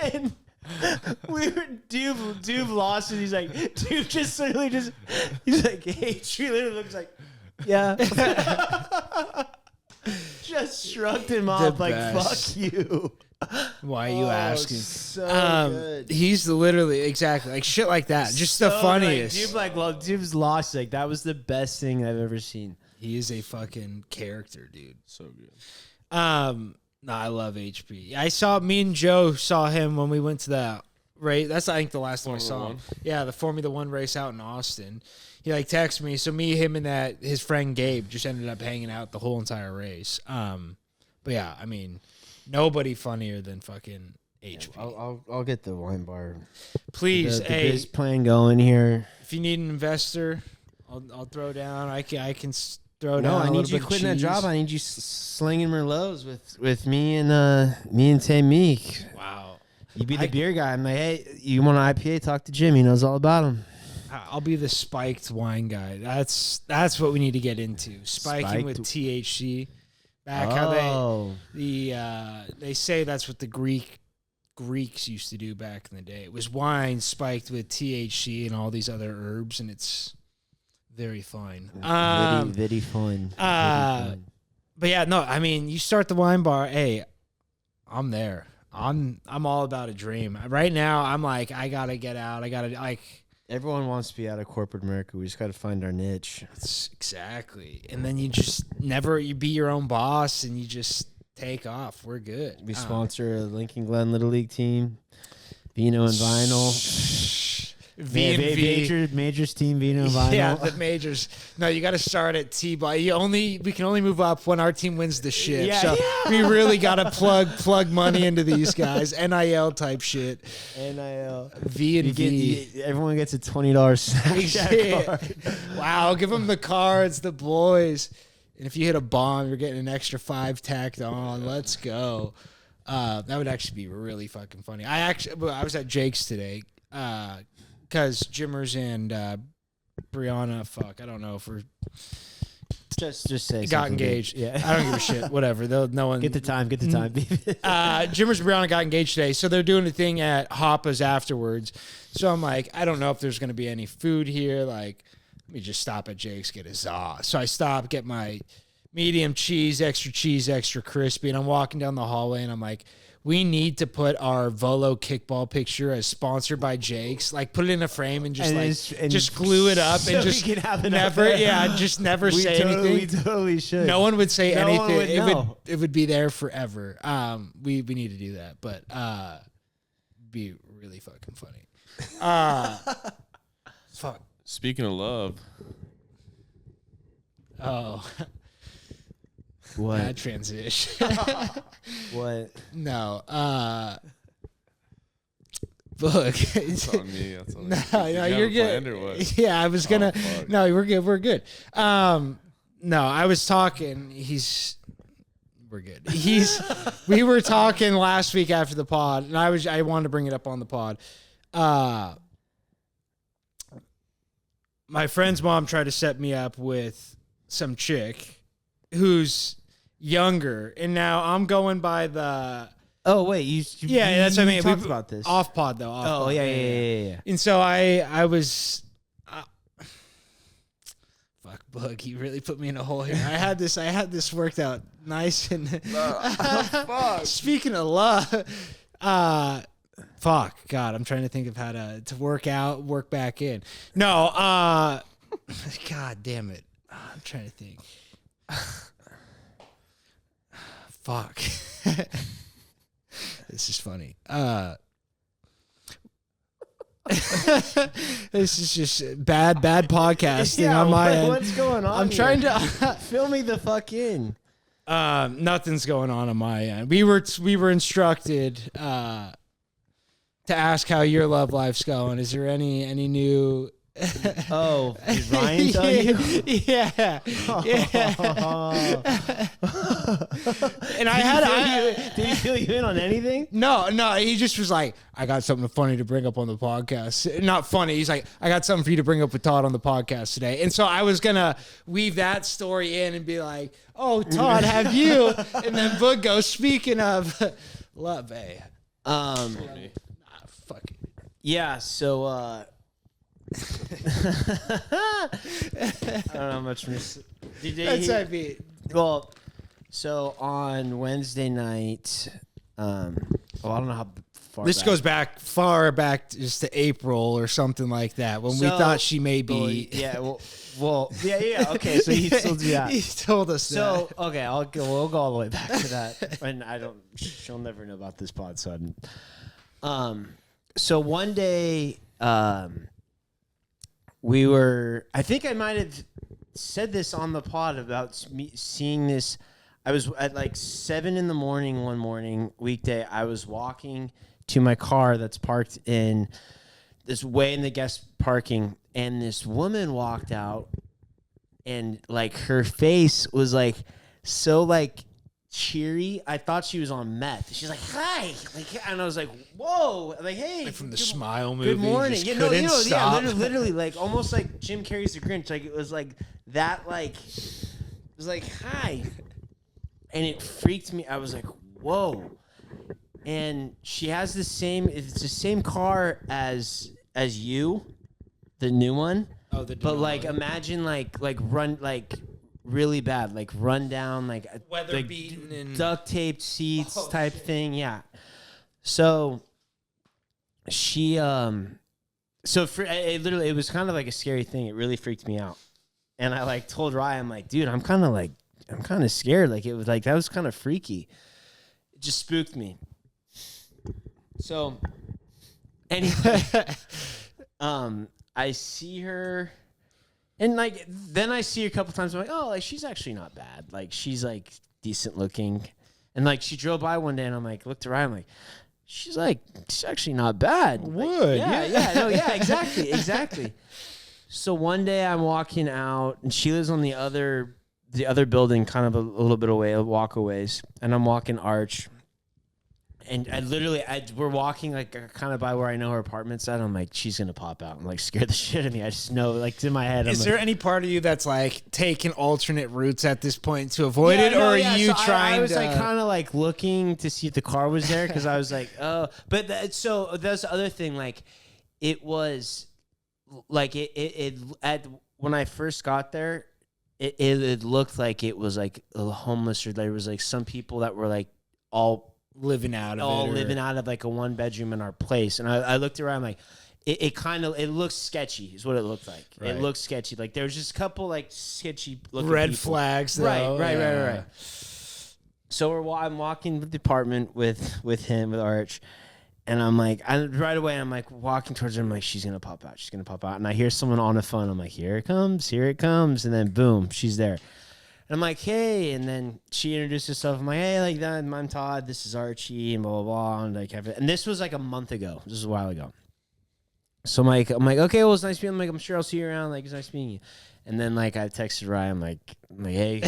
And Doob lost it. He's like, Doob just literally he's like, HP literally looks like, "Yeah." Just shrugged him off fuck you. Why are you asking? So good. He's literally exactly shit like that. Just the funniest. Dude's lost. That was the best thing I've ever seen. He is a fucking character, dude. So good. No, I love HP. Me and Joe saw him when we went to the race. That's I think the last time I saw him. Yeah, the Formula 1 race out in Austin. He texted me. So me, him, and his friend Gabe just ended up hanging out the whole entire race. But yeah, I mean, nobody funnier than fucking HP. Yeah, I'll get the wine bar. Please, the biz plan going here. If you need an investor, I'll throw down. I can throw down. No, I need you quitting that job. I need you slinging Merlots with me and Tay Meek. Wow. You be the beer guy. I'm like, hey, you want an IPA? Talk to Jim. He knows all about them. I'll be the spiked wine guy. That's what we need to get into. Spiking with THC. Back how they say that's what the Greeks used to do back in the day. It was wine spiked with THC and all these other herbs, and it's very fine. Very fun. But yeah, no, I mean, you start the wine bar. Hey, I'm there. I'm all about a dream. Right now, I'm like, I gotta get out. I gotta Everyone wants to be out of corporate America. We just got to find our niche. Exactly. And then you just you be your own boss and you just take off. We're good. We sponsor a Lincoln Glen Little League team. Vino and Vinyl. Majors team Vino and Vinyl. Yeah, the majors. No, you got to start at T-Ball. We can only move up when our team wins the ship. Yeah, so we really got to plug money into these guys. NIL type shit. NIL. V and V. Everyone gets a $20 Snapchat card. Wow, give them the cards, the boys. And if you hit a bomb, you're getting an extra 5 tacked on. Let's go. That would actually be really fucking funny. I was at Jake's today. Because Jimmers and Brianna, I don't know if we're just say got engaged. Good. Yeah, I don't give a shit. Whatever. No one get the time. Jimmers and Brianna got engaged today, so they're doing a thing at Hoppa's afterwards. So I'm like, I don't know if there's gonna be any food here. Let me just stop at Jake's, get a za. So I stop, get my medium cheese, extra crispy, and I'm walking down the hallway, and I'm like, we need to put our Volo kickball picture as sponsored by Jake's. Like, put it in a frame and just glue it up so and just we can have it never, just never say anything. We totally should. No one would say No one anything. would know. It would be there forever. We need to do that, but be really fucking funny. Fuck. Speaking of love, Oh, What? bad transition. What? No, Boog. that's on me. That's on me. No, you're good. Or what? Yeah, I was gonna. fuck. No, we're good. We're good. No, I was talking. We're good. We were talking last week after the pod, and I wanted to bring it up on the pod. My friend's mom tried to set me up with some chick who's younger, and now I'm going by the. Oh wait, you That's what I mean. talked about this. Off pod though. Oh yeah. And so I was, fuck, Boog, you really put me in a hole here. I had this worked out nice and. Speaking of love, fuck, God, I'm trying to think of how to work back in. No, God damn it, I'm trying to think. Fuck. This is funny. This is just bad podcasting on my end. What's going on? I'm trying to fill me the fuck in. nothing's going on my end. We were instructed to ask how your love life's going. Is there any new? Oh, did Ryan tell you? Yeah. And Did he fill you in on anything? No, he just was like, I got something funny to bring up on the podcast. Not funny. He's like, I got something for you to bring up with Todd on the podcast today. And so I was going to weave that story in and be like, oh, Todd, have you? And then Boog goes, speaking of love, hey. Fuck it. Yeah, so I don't know how much That's what I mean. Well, so on Wednesday night, I don't know how far This goes far back just to April or something like that when we thought she may be. Yeah. Okay, so he still do that. He told us that. So okay, we'll go all the way back to that, and she'll never know about this pod. So, so one day, I think I might have said this on the pod about me seeing this. I was at like 7 a.m. one morning, weekday. I was walking to my car that's parked in this way in the guest parking, and this woman walked out, and like her face was like so like cheery. I thought she was on meth. She's like, "Hi," and I was like, "Whoa!" Like, "Hey," like from the Smile movie. Good morning. Stop. Literally, like almost like Jim Carrey's The Grinch. Like it was like that. Like it was like, "Hi," and it freaked me. I was like, "Whoa!" And she has the same. It's the same car as you, the new one. Oh, the but like imagine like run like really bad, like run down, like weather like beaten and duct taped seats type thing. Yeah. So she it was kind of like a scary thing. It really freaked me out, and I like told Ryan, I'm like, dude, I'm kind of scared. Like it was like that was kind of freaky. It just spooked me. So anyway, I see her. And like then I see her a couple times. I'm like, oh, like she's actually not bad. Like she's like decent looking. And like she drove by one day, and I'm like, looked around, I'm like, she's actually not bad. Would exactly. So one day I'm walking out, and she lives on the other building, kind of a little bit away, walk a ways, and I'm walking Arch. And we're walking like kind of by where I know her apartment's at. I'm like, she's gonna pop out. I'm like scared the shit out of me. I just know, like, it's in my head. Is there any part of you that's like taking alternate routes at this point to avoid it, or are you trying? I was like kind of like looking to see if the car was there because I was like, oh, but that's the other thing. Like, it was like it when I first got there, it looked like it was like a homeless, or there was like some people that were like all living out of all it. living out of like a 1-bedroom in our place. And I looked around like, it looks sketchy is what it looked like. Right. It looked sketchy. Like there was just a couple like sketchy looking Red people. flags, though. Right. So I'm walking the apartment with him, with Arch. And I'm like, right away, I'm like walking towards her. I'm like, she's going to pop out. She's going to pop out. And I hear someone on the phone. I'm like, here it comes. And then boom, she's there. And I'm like, hey. And then she introduced herself. I'm like, hey, like that. I'm Todd. This is Archie and blah, blah, blah. And like, and this was like a month ago. This was a while ago. So I'm like, okay, well, it's nice meeting you. I'm like, I'm sure I'll see you around. Like, it's nice meeting you. And then like I texted Ryan. I'm like, hey,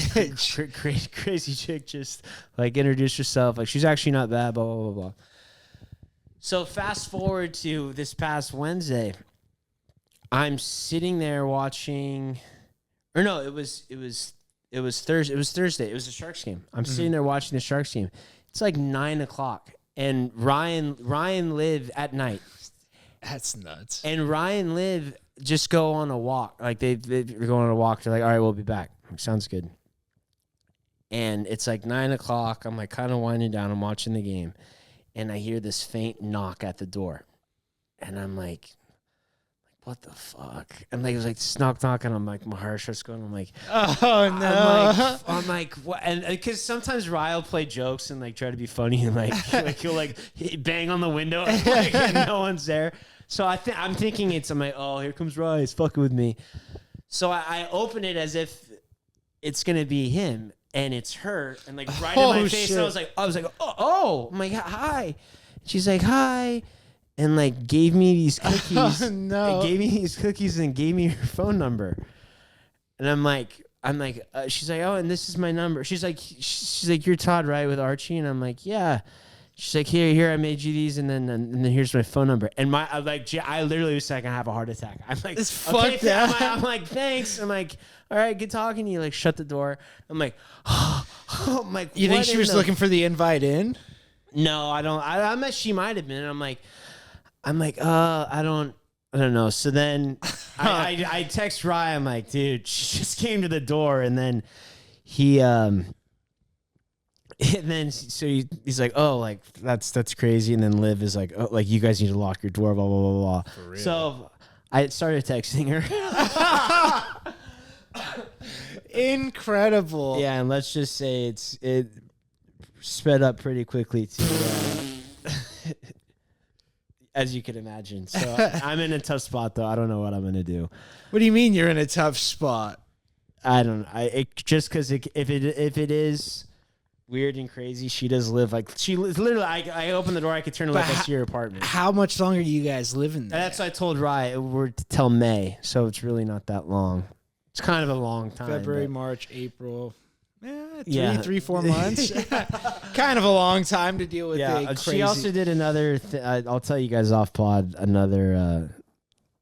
crazy chick, just like introduce yourself. Like she's actually not bad. Blah, blah, blah, blah. So fast forward to this past Wednesday, I'm sitting there watching, or no, it was Thursday. It was Thursday. It was the Sharks game. I'm sitting there watching the Sharks game. It's like 9:00, and Ryan Liv at night. That's nuts. And Ryan Liv just go on a walk. Like they're going on a walk. They're like, all right, we'll be back. Like, sounds good. And it's like 9:00. I'm like kind of winding down. I'm watching the game. And I hear this faint knock at the door. And I'm like, what the fuck? And like, it was like this knock, and I'm like, my heart starts going. I'm like, oh no. I'm like, what? And because sometimes Ryan will play jokes and like try to be funny and like he'll like bang on the window and, like, and no one's there. So I'm thinking I'm like, oh, here comes Ryan. He's fucking with me. So I open it as if it's gonna be him. And it's her, and like right in my face, shit. and I was like, oh, I'm like, hi. She's like, hi, and like gave me these cookies. Oh, no. And gave me these cookies and gave me her phone number. And I'm like, she's like, oh, and this is my number. She's like, you're Todd, right, with Archie? And I'm like, yeah. She's like, here, I made you these, and then here's my phone number. And I literally was like, I have a heart attack. I'm like, It's fucked up. I'm like, thanks. I'm like, all right, good talking to you. Like, shut the door. I'm like, I'm like, You think she was looking for the invite in? No, I don't. I mean, she might have been. I'm like, I don't know. So then I text Ryan. I'm like, dude, she just came to the door, and then he and then so he's like, oh, like that's crazy. And then Liv is like, oh, like you guys need to lock your door, blah blah blah blah. For real. So I started texting her. Incredible. Yeah, and let's just say it sped up pretty quickly to as you can imagine. So I'm in a tough spot though. I don't know what I'm gonna do. What do you mean you're in a tough spot? I don't. Just because if it is weird and crazy, she does live like she literally. I open the door, I could turn it like I see your apartment. How much longer are you guys living there? That's what I told Ryan. We're till May, so it's really not that long. It's kind of a long time. February, but March, April. Yeah. 3-4 months. Kind of a long time to deal with. Yeah, a crazy... she also did another. I'll tell you guys off pod another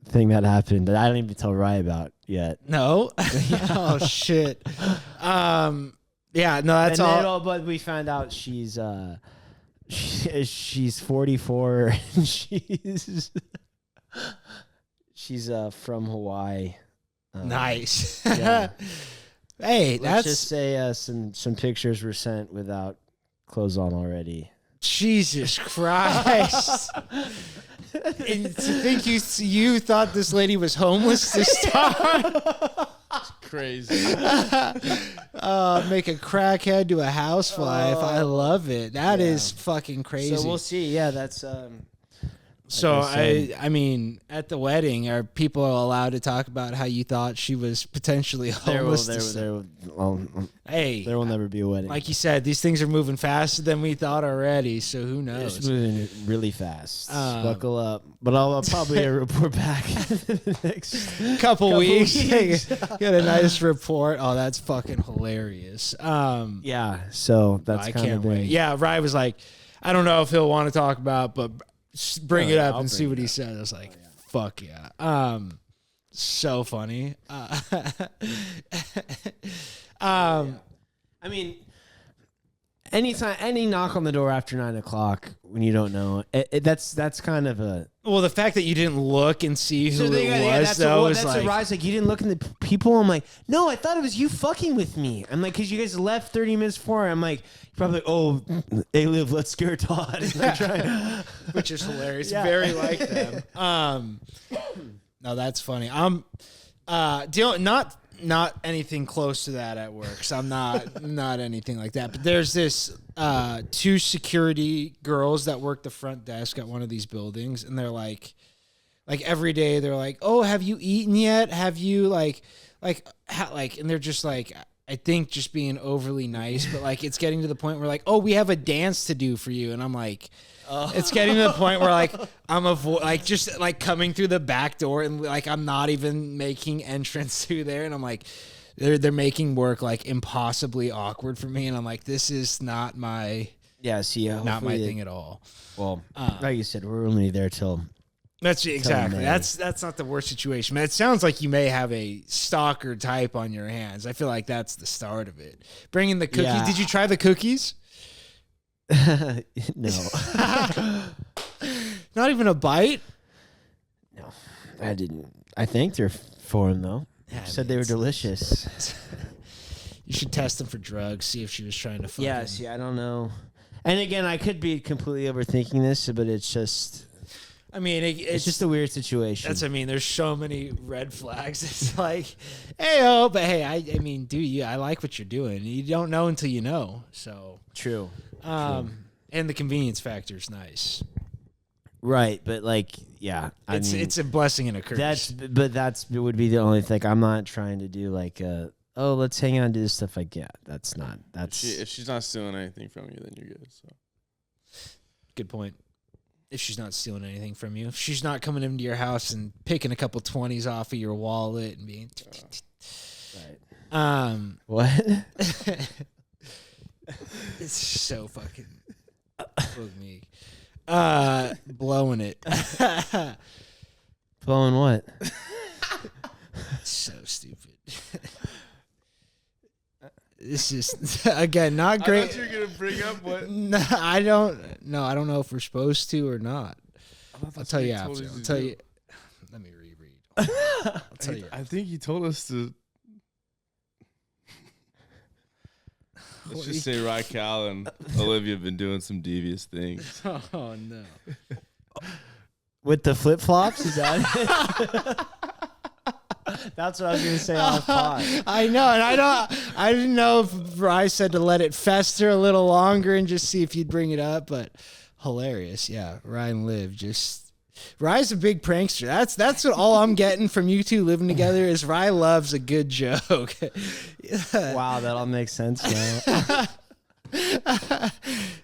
thing that happened that I don't even tell Ryan about yet. No. Oh shit. Yeah. No, that's and all. then, but we found out she's 44 and she's from Hawaii. Nice. Yeah. Hey, Let's just say some pictures were sent without clothes on already. Jesus Christ. And to think you thought this lady was homeless to start? Crazy. Make a crackhead to a housewife. I love it. That is fucking crazy. So we'll see. Yeah, that's So I mean, at the wedding, are people allowed to talk about how you thought she was potentially homeless? Hey, there will never be a wedding. like you said, these things are moving faster than we thought already. So who knows? It's moving really fast. Buckle up. But I'll probably report back in the next couple weeks. Get a nice report. Oh, that's fucking hilarious. Yeah. So that's I kind can't of wait. Yeah, Ryan was like, I don't know if he'll want to talk about, but bring it up I'll and see bring what it he up. said. I was like, fuck yeah. So funny. I mean, anytime, any knock on the door after 9 o'clock when you don't know, that's kind of a. Well, the fact that you didn't look and see who it was, that's though, that's like, a rise. Like, you didn't look in the people. I'm like, no, I thought it was you fucking with me. I'm like, because you guys left 30 minutes before. I'm like, probably, oh, hey, Liv, let's scare Todd. which is hilarious. Very like them. No, that's funny. I'm not anything close to that at work. So I'm not anything like that. But there's this 2 security girls that work the front desk at one of these buildings, and they're like every day they're like, "Oh, have you eaten yet? Have you like," and they're just like, I think just being overly nice, but like it's getting to the point where like, "Oh, we have a dance to do for you," and I'm like. It's getting to the point where like I'm just like coming through the back door and like I'm not even making entrance through there, and I'm like they're making work like impossibly awkward for me, and I'm like, this is not my not my thing at all. Well, like you said, we're only there till that's exactly that's not the worst situation. But it sounds like you may have a stalker type on your hands. I feel like that's the start of it. Bringing the cookies. Yeah. Did you try the cookies? No. Not even a bite? No, I didn't. I thanked her for them, though. Yeah, said they were delicious. You should test them for drugs, see if she was trying to fuck Yeah, him. see, I don't know. And again, I could be completely overthinking this, but it's just... I mean, it's just a weird situation. That's, I mean, there's so many red flags. It's like, hey, but hey, I mean, I like what you're doing. You don't know until you know, so... True. And the convenience factor is nice. Right, but like, yeah, it's a blessing and a curse. That would be the only thing. I'm not trying to do like let's hang out and do this stuff. Like, yeah, that's. If she's not stealing anything from you, then you're good. So, good point. If she's not stealing anything from you, if she's not coming into your house and picking a couple 20s off of your wallet and being, right. What? It's so fucking me. Blowing it. Blowing what? So stupid. This is again not great. I thought you were gonna bring up what? No, I don't know if we're supposed to or not. I'll tell you after. I'll tell you. Let me reread. I'll tell you. I think he told us to. Let's just say Raquel and Olivia have been doing some devious things. Oh, no. With the flip-flops? Is that it? That's what I was going to say off pod. I know, and I didn't know if Rye said to let it fester a little longer and just see if you'd bring it up, but hilarious. Yeah, Rye and Liv just... Rye's a big prankster. That's what all I'm getting from you two living together is Rye loves a good joke. Wow, that all makes sense now.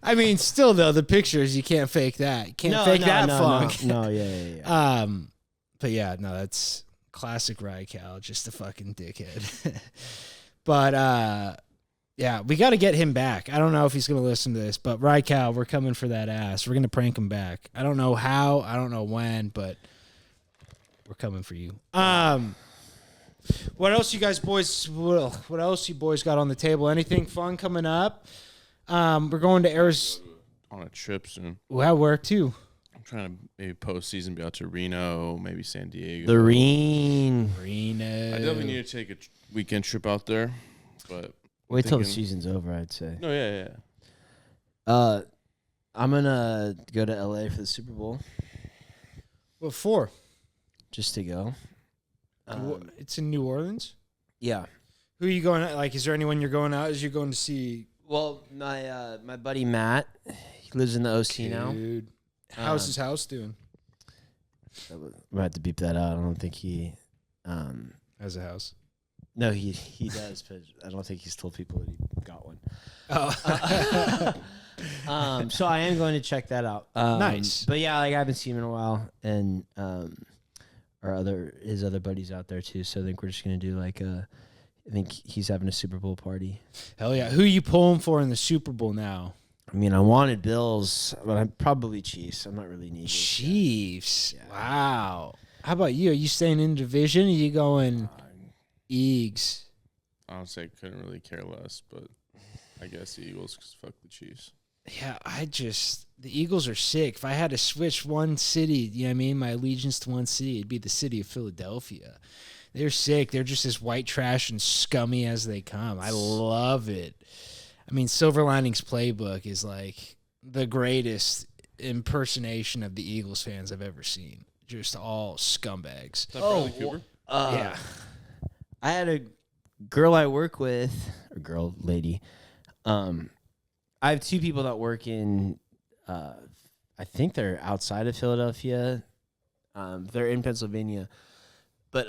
I mean, still though, the pictures you can't fake that. You can't fake that funk. No, yeah. But yeah, no, that's classic Rye Cal, just a fucking dickhead. But yeah, we got to get him back. I don't know if he's going to listen to this, but Rye Cal, we're coming for that ass. We're going to prank him back. I don't know how, I don't know when, but we're coming for you. What else you guys boys, what else you boys got on the table? Anything fun coming up? We're going to Arizona. On a trip soon. Well, where too? I'm trying to maybe postseason be out to Reno, maybe San Diego. The Reno. I definitely need to take a weekend trip out there, but... Wait till the season's over, I'd say. No, yeah. I'm going to go to LA for the Super Bowl. What for? Just to go. It's in New Orleans? Yeah. Who are you going to, like, is there anyone you're going out? Is you going to see? Well, my buddy Matt, he lives in the OC now. Dude. How's his house doing? I'm going to have to beep that out. I don't think he... Has a house? No, he does, but I don't think he's told people that he got one. Oh. So I am going to check that out. Nice. But yeah, like I haven't seen him in a while, and his other buddies out there too. So I think we're just gonna do like I think he's having a Super Bowl party. Hell yeah! Who you pulling for in the Super Bowl now? I mean, I wanted Bills, but I'm probably Chiefs. I'm not really needing Chiefs. Yeah. Wow. How about you? Are you staying in division? Or are you going Eags? Honestly, I couldn't really care less, but I guess the Eagles, 'cause fuck the Chiefs. Yeah, the Eagles are sick. If I had to switch one city, you know what I mean, my allegiance to one city, it'd be the city of Philadelphia. They're sick. They're just as white trash and scummy as they come. I love it. I mean, Silver Linings Playbook is like the greatest impersonation of the Eagles fans I've ever seen. Just all scumbags. Is that Bradley Cooper? Yeah. I had a girl I work with, or girl, lady. I have two people that work in, I think they're outside of Philadelphia. They're in Pennsylvania. But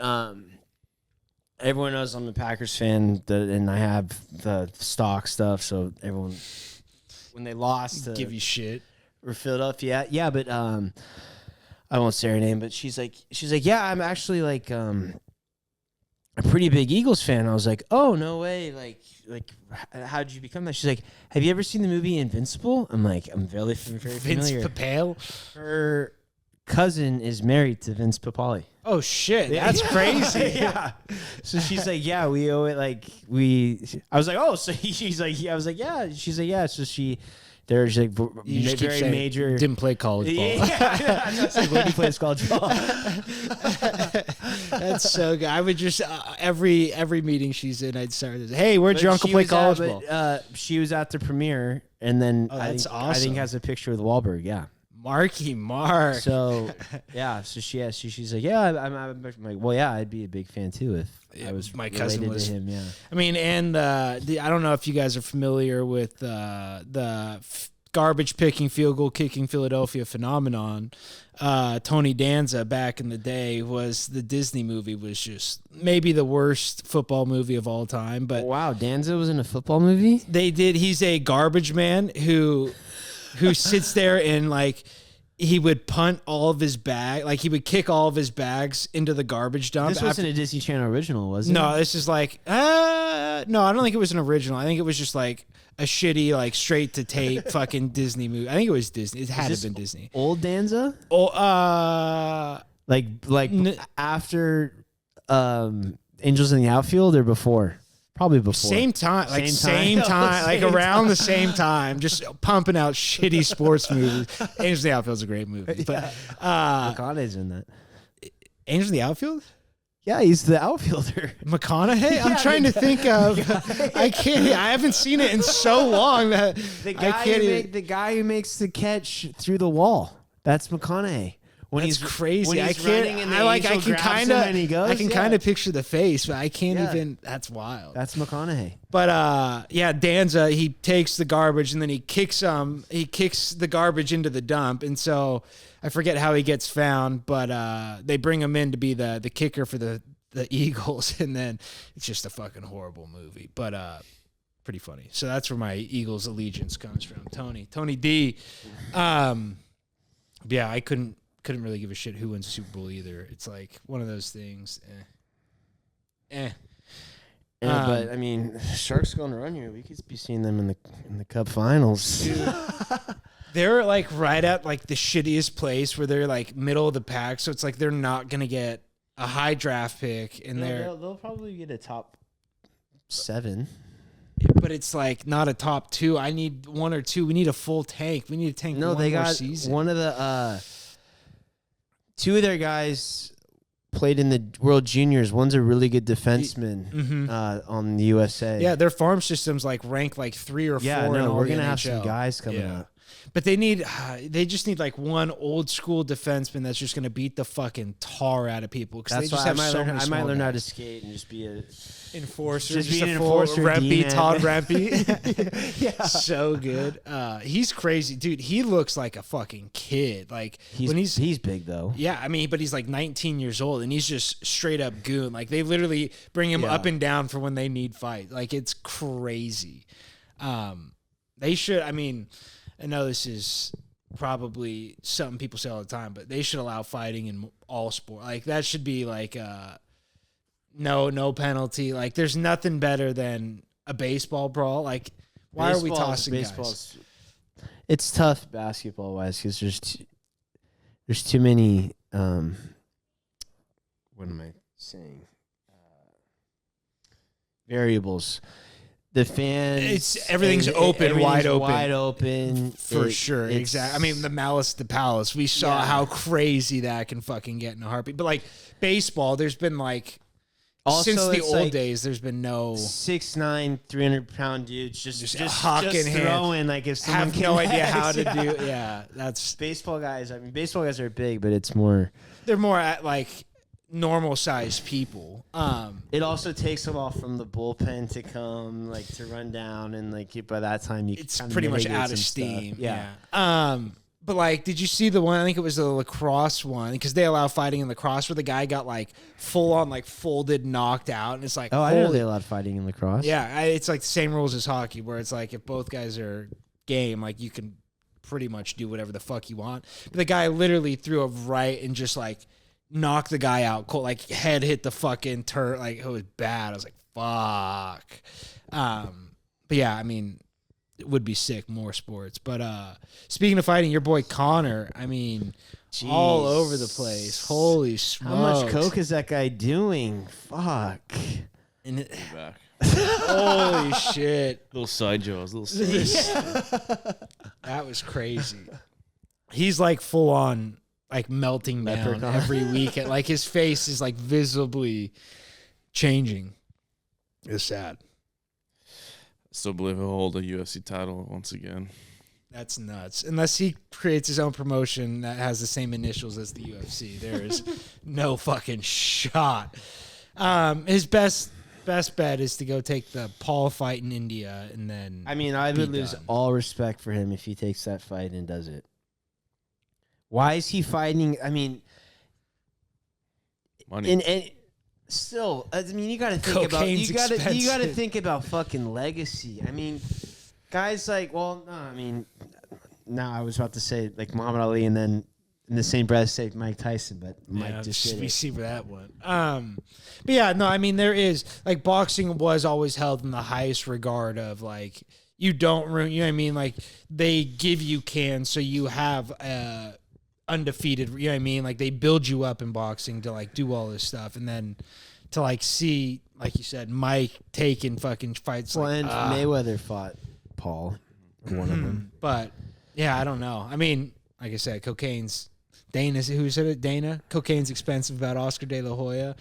everyone knows I'm a Packers fan, and I have the stock stuff, so everyone, when they lost, Give you shit. Or Philadelphia. Yeah, but I won't say her name, but she's like, yeah, I'm actually like a pretty big Eagles fan. I was like, oh, no way. Like, how did you become that? She's like, have you ever seen the movie Invincible? I'm like, I'm very familiar. Vince Papale? Her cousin is married to Vince Papale. Oh, shit. That's crazy. Yeah. So she's like, yeah, we owe it. Like, I was like, oh, so she's like, yeah. I was like, yeah. She's like, yeah. So there's like You just keep very saying, major. didn't play college ball. Yeah. It's like, when he plays college ball. That's so good. I would just every meeting she's in, I'd start this. Hey, where'd your uncle play college ball? She was at the premiere, and then that's I awesome. think has a picture with Wahlberg. Yeah. Marky Mark. So yeah. So she's like, yeah. I'm like, well, yeah, I'd be a big fan too if I was my cousin was to him. Yeah. I mean, and I don't know if you guys are familiar with the garbage picking, field goal kicking Philadelphia phenomenon. Tony Danza back in the day the Disney movie was just maybe the worst football movie of all time. But wow, Danza was in a football movie? He's a garbage man who sits there and like he would punt all of his bag, like he would kick all of his bags into the garbage dump. This wasn't a Disney Channel original, was it? No, this is like no, I don't think it was an original. I think it was just like a shitty, like straight to tape fucking Disney movie. I think it was Disney. It had to have been Disney. Old Danza? Oh, like after Angels in the Outfield or before? Probably before. Same time, like Same time. like around the same time, just pumping out shitty sports movies. Angels in the Outfield's a great movie, but McConaughey's in that. Angels in the Outfield. Yeah, he's the outfielder. McConaughey? I'm trying to think of. I can't. I haven't seen it in so long that the guy who makes the catch through the wall. That's McConaughey. That's crazy. When I he's running can't. and the I angel can grabs kind him and he goes, I can kind of picture the face, but I can't Yeah. even. That's wild. That's McConaughey. But yeah, Danza, he takes the garbage and then he kicks the garbage into the dump, and so I forget how he gets found, but they bring him in to be the kicker for the Eagles, and then it's just a fucking horrible movie, but pretty funny. So that's where my Eagles allegiance comes from. Tony D. Yeah, I couldn't really give a shit who wins the Super Bowl either. It's like one of those things. Yeah, but I mean, Sharks going to run here. We could be seeing them in the Cup Finals. They're like right at like the shittiest place where they're like middle of the pack, so it's like they're not gonna get a high draft pick, and they'll probably get a top 7. But it's like not a top 2. I need 1 or 2. We need a full tank. We need a tank. No, they got season. One of the 2 of their guys played in the World Juniors. One's a really good defenseman on the USA. Yeah, their farm system's like ranked like 3 or 4. Yeah, in all we're the gonna NHL. have some guys coming up. But they just need like one old school defenseman that's just gonna beat the fucking tar out of people. Because they just have so many. I might learn guys. how to skate and just be a enforcer, just just be a an full enforcer, Rempy, D-man. Todd Rempy. Yeah, so good. He's crazy, dude. He looks like a fucking kid. Like he's big though. Yeah, I mean, but he's like 19 years old, and he's just straight up goon. Like they literally bring him up and down for when they need fight. Like it's crazy. They should. I mean, I know this is probably something people say all the time, but they should allow fighting in all sport. Like that should be like no penalty. Like there's nothing better than a baseball brawl. Like why are we tossing guys? It's tough basketball wise because there's too many. What am I saying? Variables. the fans. Everything's open, wide open. Wide open. For sure. Exactly. I mean, the Malice to Palace. We saw how crazy that can fucking get in a heartbeat. But like baseball, there's been like also, since the old days, there's been no 6'9", 300-pound dudes just hawking throwing. Like if someone have no idea how to do. Yeah, that's baseball guys. I mean, baseball guys are big, but it's more. They're more at like normal sized people. It also takes a while from the bullpen to come, like to run down, and like by that time it's pretty much out of steam. Stuff. Yeah. But like, did you see the one? I think it was the lacrosse one because they allow fighting in lacrosse where the guy got like full on like folded, knocked out, and it's like, I didn't know they allowed fighting in lacrosse. Yeah, it's like the same rules as hockey, where it's like if both guys are game, like you can pretty much do whatever the fuck you want. But the guy literally threw a right and just like knocked the guy out, cold, like head hit the fucking turret, like it was bad. I was like, fuck. But yeah, I mean, it would be sick, more sports. But speaking of fighting, your boy Connor, I mean, Jeez. all over the place. Holy smokes. How much coke is that guy doing? Fuck. And Back. holy shit. Little side jaws, little side. That was crazy. He's like full on like melting down Leprechaun. every weekend. Like his face is like visibly changing. It's sad. Still believe he'll hold a UFC title once again. That's nuts. Unless he creates his own promotion that has the same initials as the UFC, there is no fucking shot. His best bet is to go take the Paul fight in India and then. I mean, I would be lose done. all respect for him if he takes that fight and does it. Why is he fighting? I mean, Money. and still, I mean, you got to think about Cocaine's you got to expensive. think about fucking legacy. I mean, guys like, well, no, I mean, now I was about to say like Muhammad Ali, and then in the same breath say Mike Tyson, but Mike just did we it. see for that one. But yeah, no, I mean there is like boxing was always held in the highest regard of like you don't ruin. You know what I mean? Like they give you cans so you have undefeated. You know what I mean? Like they build you up in boxing to like do all this stuff, and then to like see, like you said, Mike taking fucking fights. Well, Like, and Mayweather fought Paul, one of them. but yeah, I don't know. I mean, like I said, cocaine's Dana. Who said it? Dana. Cocaine's expensive. About Oscar De La Hoya.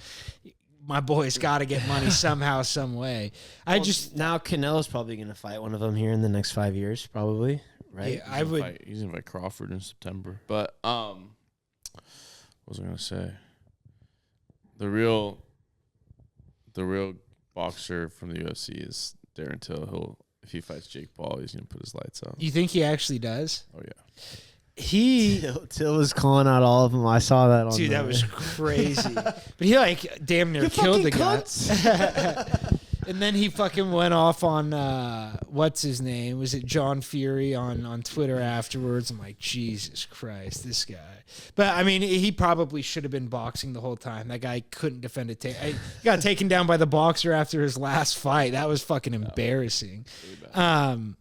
My boy's got to get money somehow, some way. Now Canelo's probably going to fight one of them here in the next 5 years, probably. Right? Yeah, I would. He's gonna fight Crawford in September. But what was I gonna say? The real boxer from the UFC is Darren Till. If he fights Jake Paul, he's gonna put his lights out. You think he actually does? Oh yeah. Till was calling out all of them. I saw that on Dude, the, that was crazy. But he like damn near killed the guy. And then he fucking went off on what's his name? Was it John Fury on Twitter afterwards? I'm like, Jesus Christ, this guy. But I mean, he probably should have been boxing the whole time. That guy couldn't defend it. He got taken down by the boxer after his last fight. That was fucking embarrassing. But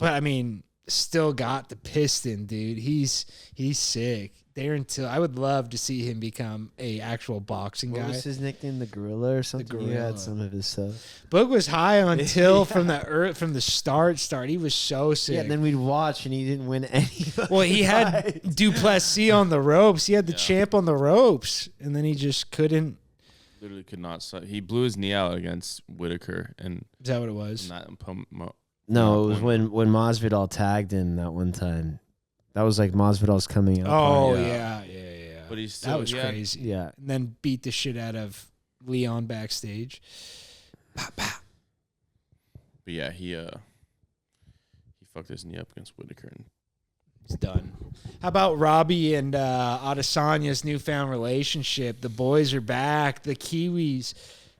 I mean, still got the piston, dude. He's sick. Darren Till, I would love to see him become a actual boxing guy. What was his nickname? The Gorilla or something? Gorilla. He had some of his stuff. Boog was high on Till from the start. He was so sick. Yeah, and then we'd watch, and he didn't win any. Well, he had Duplessis on the ropes. He had the champ on the ropes, and then he just couldn't. Literally could not. He blew his knee out against Whitaker, and Is that what it was? No, it was when Masvidal tagged him that one time. That was like Masvidal's coming up. Oh, party. yeah. But he's still, That was crazy. Yeah. And then beat the shit out of Leon backstage. Pow, pow. But yeah, he fucked his knee up against Whitaker, and It's done. How about Robbie and Adesanya's newfound relationship? The boys are back. The Kiwis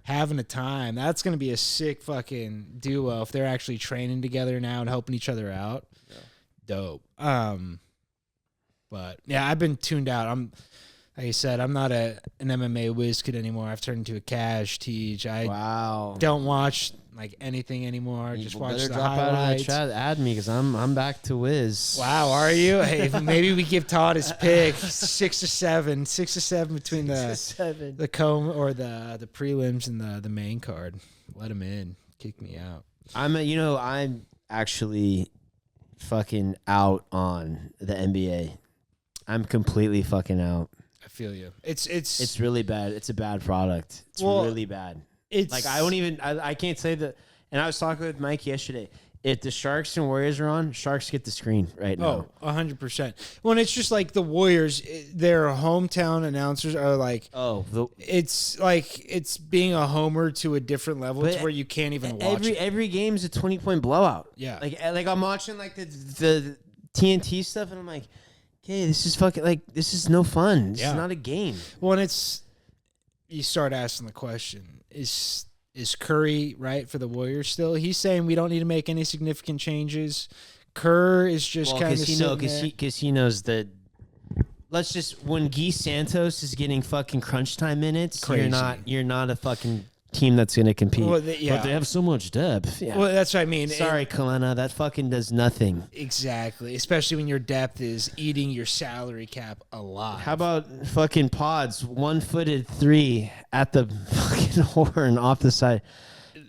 having a time. That's going to be a sick fucking duo if they're actually training together now and helping each other out. Yeah. Dope. But yeah, I've been tuned out. Like I said, I'm not an MMA whiz kid anymore. I've turned into a cash Teej. I don't watch like anything anymore. Just watch the highlights. Add me because I'm back to Wiz. Wow, are you? Hey, maybe we give Todd his pick. 6 or 7 between the comb or the prelims and the main card. Let him in. Kick me out. I'm actually fucking out on the NBA. I'm completely fucking out. I feel you. It's really bad. It's a bad product. It's really bad. It's like I can't say that. And I was talking with Mike yesterday. If the Sharks and Warriors are on, Sharks get the screen right now. 100%. Well, it's just like the Warriors, their hometown announcers are like, it's like it's being a homer to a different level. It's where you can't even watch it. Every game's a 20-point blowout. Yeah. Like I'm watching like the TNT stuff, and I'm like, okay, this is fucking like this is no fun. This is not a game. Well, and you start asking the question: Is Curry right for the Warriors still? He's saying we don't need to make any significant changes. Kerr is just kind of because he knows that. Let's just when Guy Santos is getting fucking crunch time minutes, you're not a fucking team that's going to compete. Well, but they have so much depth. Yeah. Well, that's what I mean. Sorry, Kalena, that fucking does nothing. Exactly, especially when your depth is eating your salary cap alive. How about fucking Pods, 1-footed 3 at the fucking horn off the side.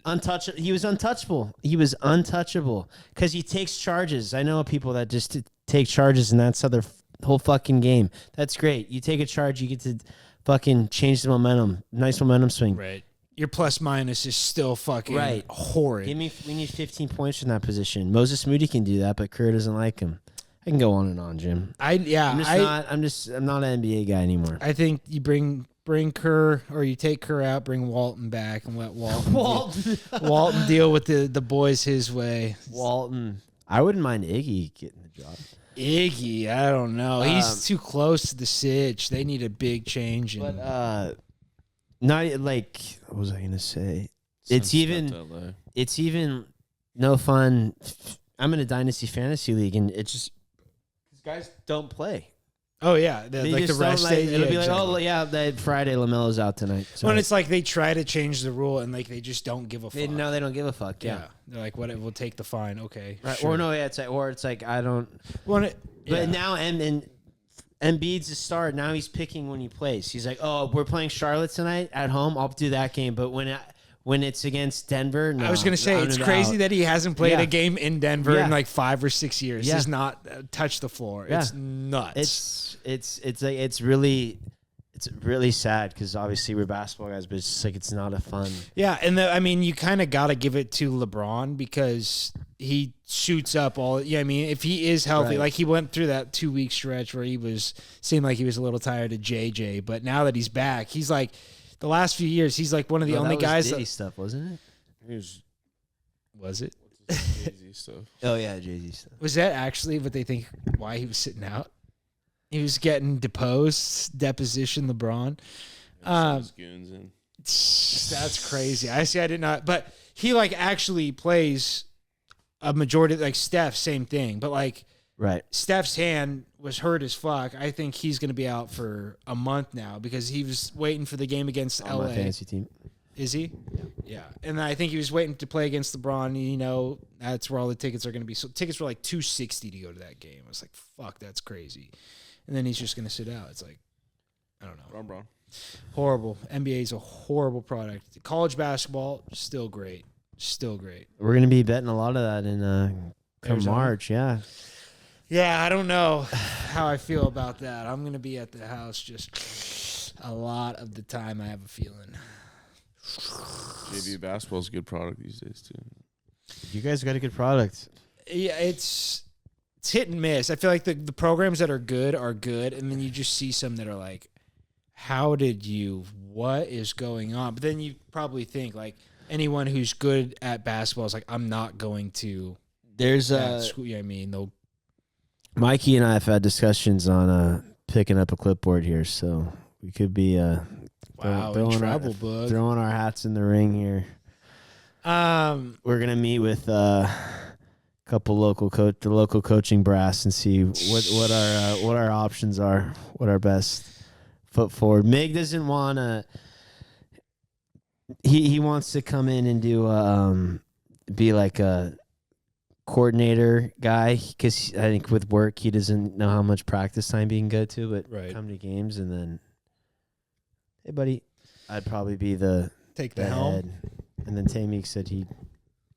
Untouchable. He was untouchable. Because he takes charges. I know people that just take charges, and that's how their whole fucking game. That's great. You take a charge, you get to fucking change the momentum. Nice momentum swing. Right. Your plus minus is still fucking horrid. We need 15 points in that position. Moses Moody can do that, but Kerr doesn't like him. I can go on and on, Jim. I'm not an NBA guy anymore. I think you bring Kerr, or you take Kerr out, bring Walton back, and let Walton deal with the boys his way. Walton. I wouldn't mind Iggy getting the job. Iggy, I don't know. He's too close to the sitch. They need a big change. Not like what was I gonna say? It's even no fun. I'm in a dynasty fantasy league, and it's just these guys don't play. Oh yeah, like the rest. It'll be like, oh yeah, that Friday LaMelo's out tonight. When it's like they try to change the rule and like they just don't give a fuck. No, they don't give a fuck. Yeah, they're like, what? We'll take the fine. Okay, right. Sure. It's like I don't. But now and Embiid's a star. Now he's picking when he plays. He's like, oh, we're playing Charlotte tonight at home. I'll do that game. But when it's against Denver, no, I was gonna say it's crazy that he hasn't played a game in Denver in like 5 or 6 years. He's not touched the floor. It's nuts. It's really sad because obviously we're basketball guys, but it's just like it's not a fun. Yeah, and I mean you kind of got to give it to LeBron because he shoots up all. Yeah, I mean if he is healthy, like he went through that 2-week stretch where seemed like he was a little tired of JJ, but now that he's back, he's like. The last few years, he's like one of the only guys. Diddy stuff, wasn't it? Was it? Jay-Z stuff. Oh yeah, Jay-Z stuff. Was that actually what they think? Why he was sitting out? He was getting deposed, deposition. LeBron. That's crazy. I did not, but he like actually plays a majority. Like Steph, same thing, but like. Right. Steph's hand was hurt as fuck. I think he's going to be out for a month now because he was waiting for the game against LA. My fantasy team. Is he? Yeah. And I think he was waiting to play against LeBron. You know, that's where all the tickets are going to be. So tickets were like $260 to go to that game. I was like, fuck, that's crazy. And then he's just going to sit out. It's like, I don't know. BronBron. Horrible. NBA is a horrible product. College basketball, still great. Still great. We're going to be betting a lot of that in come March. Yeah. Yeah, I don't know how I feel about that. I'm going to be at the house just a lot of the time, I have a feeling. JV basketball is a good product these days, too. You guys got a good product. Yeah, it's hit and miss. I feel like the programs that are good, and then you just see some that are like, what is going on? But then you probably think, like, anyone who's good at basketball is like, I'm not going to school. Yeah, I mean, they'll. Mikey and I have had discussions on picking up a clipboard here, so we could be throwing our hats in the ring here. We're gonna meet with a couple the local coaching brass and see what our options are, what our best foot forward. Mig doesn't want to. He wants to come in and do be like a coordinator guy because I think with work he doesn't know how much practice time he can go to, but come to games and then, hey buddy, I'd probably be the helm. head. And then Tamik said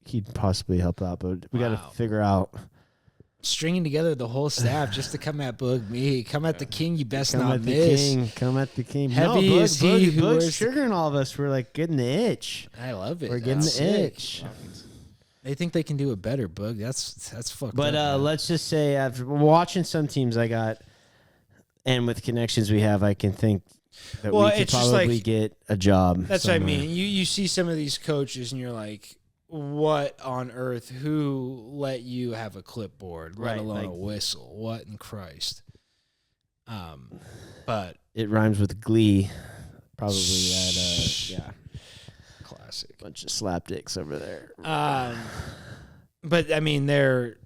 he'd possibly help out, but we got Wow. to figure out. Stringing together the whole staff just to come at Boog me. Come at the king, you best Come not at the miss. king. Come at the king. Heavy no, is he who Boog's wears the- triggering all of us. We're like getting the itch. I love it. We're getting That's the sick. itch. They think they can do it better, Boog. That's fucked But up. man. let's just say after watching some teams I got, and with connections we have, I can think that Well, we could it's just probably like- get a job. That's what I somewhere. mean. You see some of these coaches and you're like, what on earth? Who let you have a clipboard, let Right, alone like- a whistle? What in Christ? But It rhymes with glee. Probably at yeah, classic. bunch of slapdicks over there. But I mean, their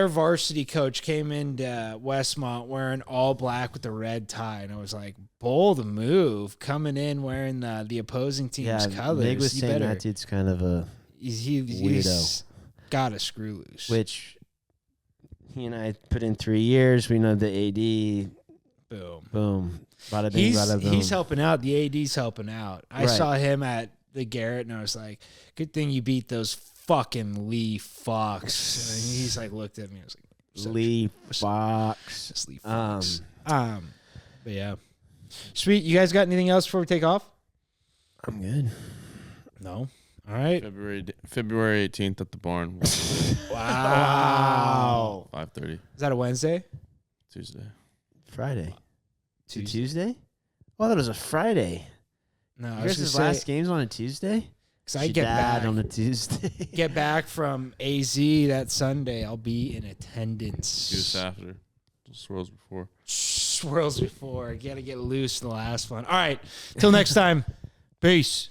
varsity coach came into Westmont wearing all black with a red tie, and I was like, bold move, coming in wearing the opposing team's Yeah, colors. Meg was You saying better- that dude's kind of a he's weirdo. got a screw loose. which he and I put in 3 years. We know the AD. Boom. Boom. Bada bing, bada boom. He's helping out. The AD's helping out. I Right. saw him at the Garrett, and I was like, good thing you beat those fucking Lee Fox. And he's like, looked at me. I was like, Lee Fox. Just Lee Fox. But yeah. Sweet. You guys got anything else before we take off? I'm good. No. All right. February 18th at the barn. Wow. 5:30 Is that a Wednesday? Tuesday. Friday. Tuesday? Oh, I thought it was a Friday. No, I You was guys' gonna last say, games on a Tuesday? because I She get died back on a Tuesday. get back from AZ that Sunday. I'll be in attendance. Juice after. Swirls before. Swirls before. Gotta get loose in the last one. All right. Till next time. Peace.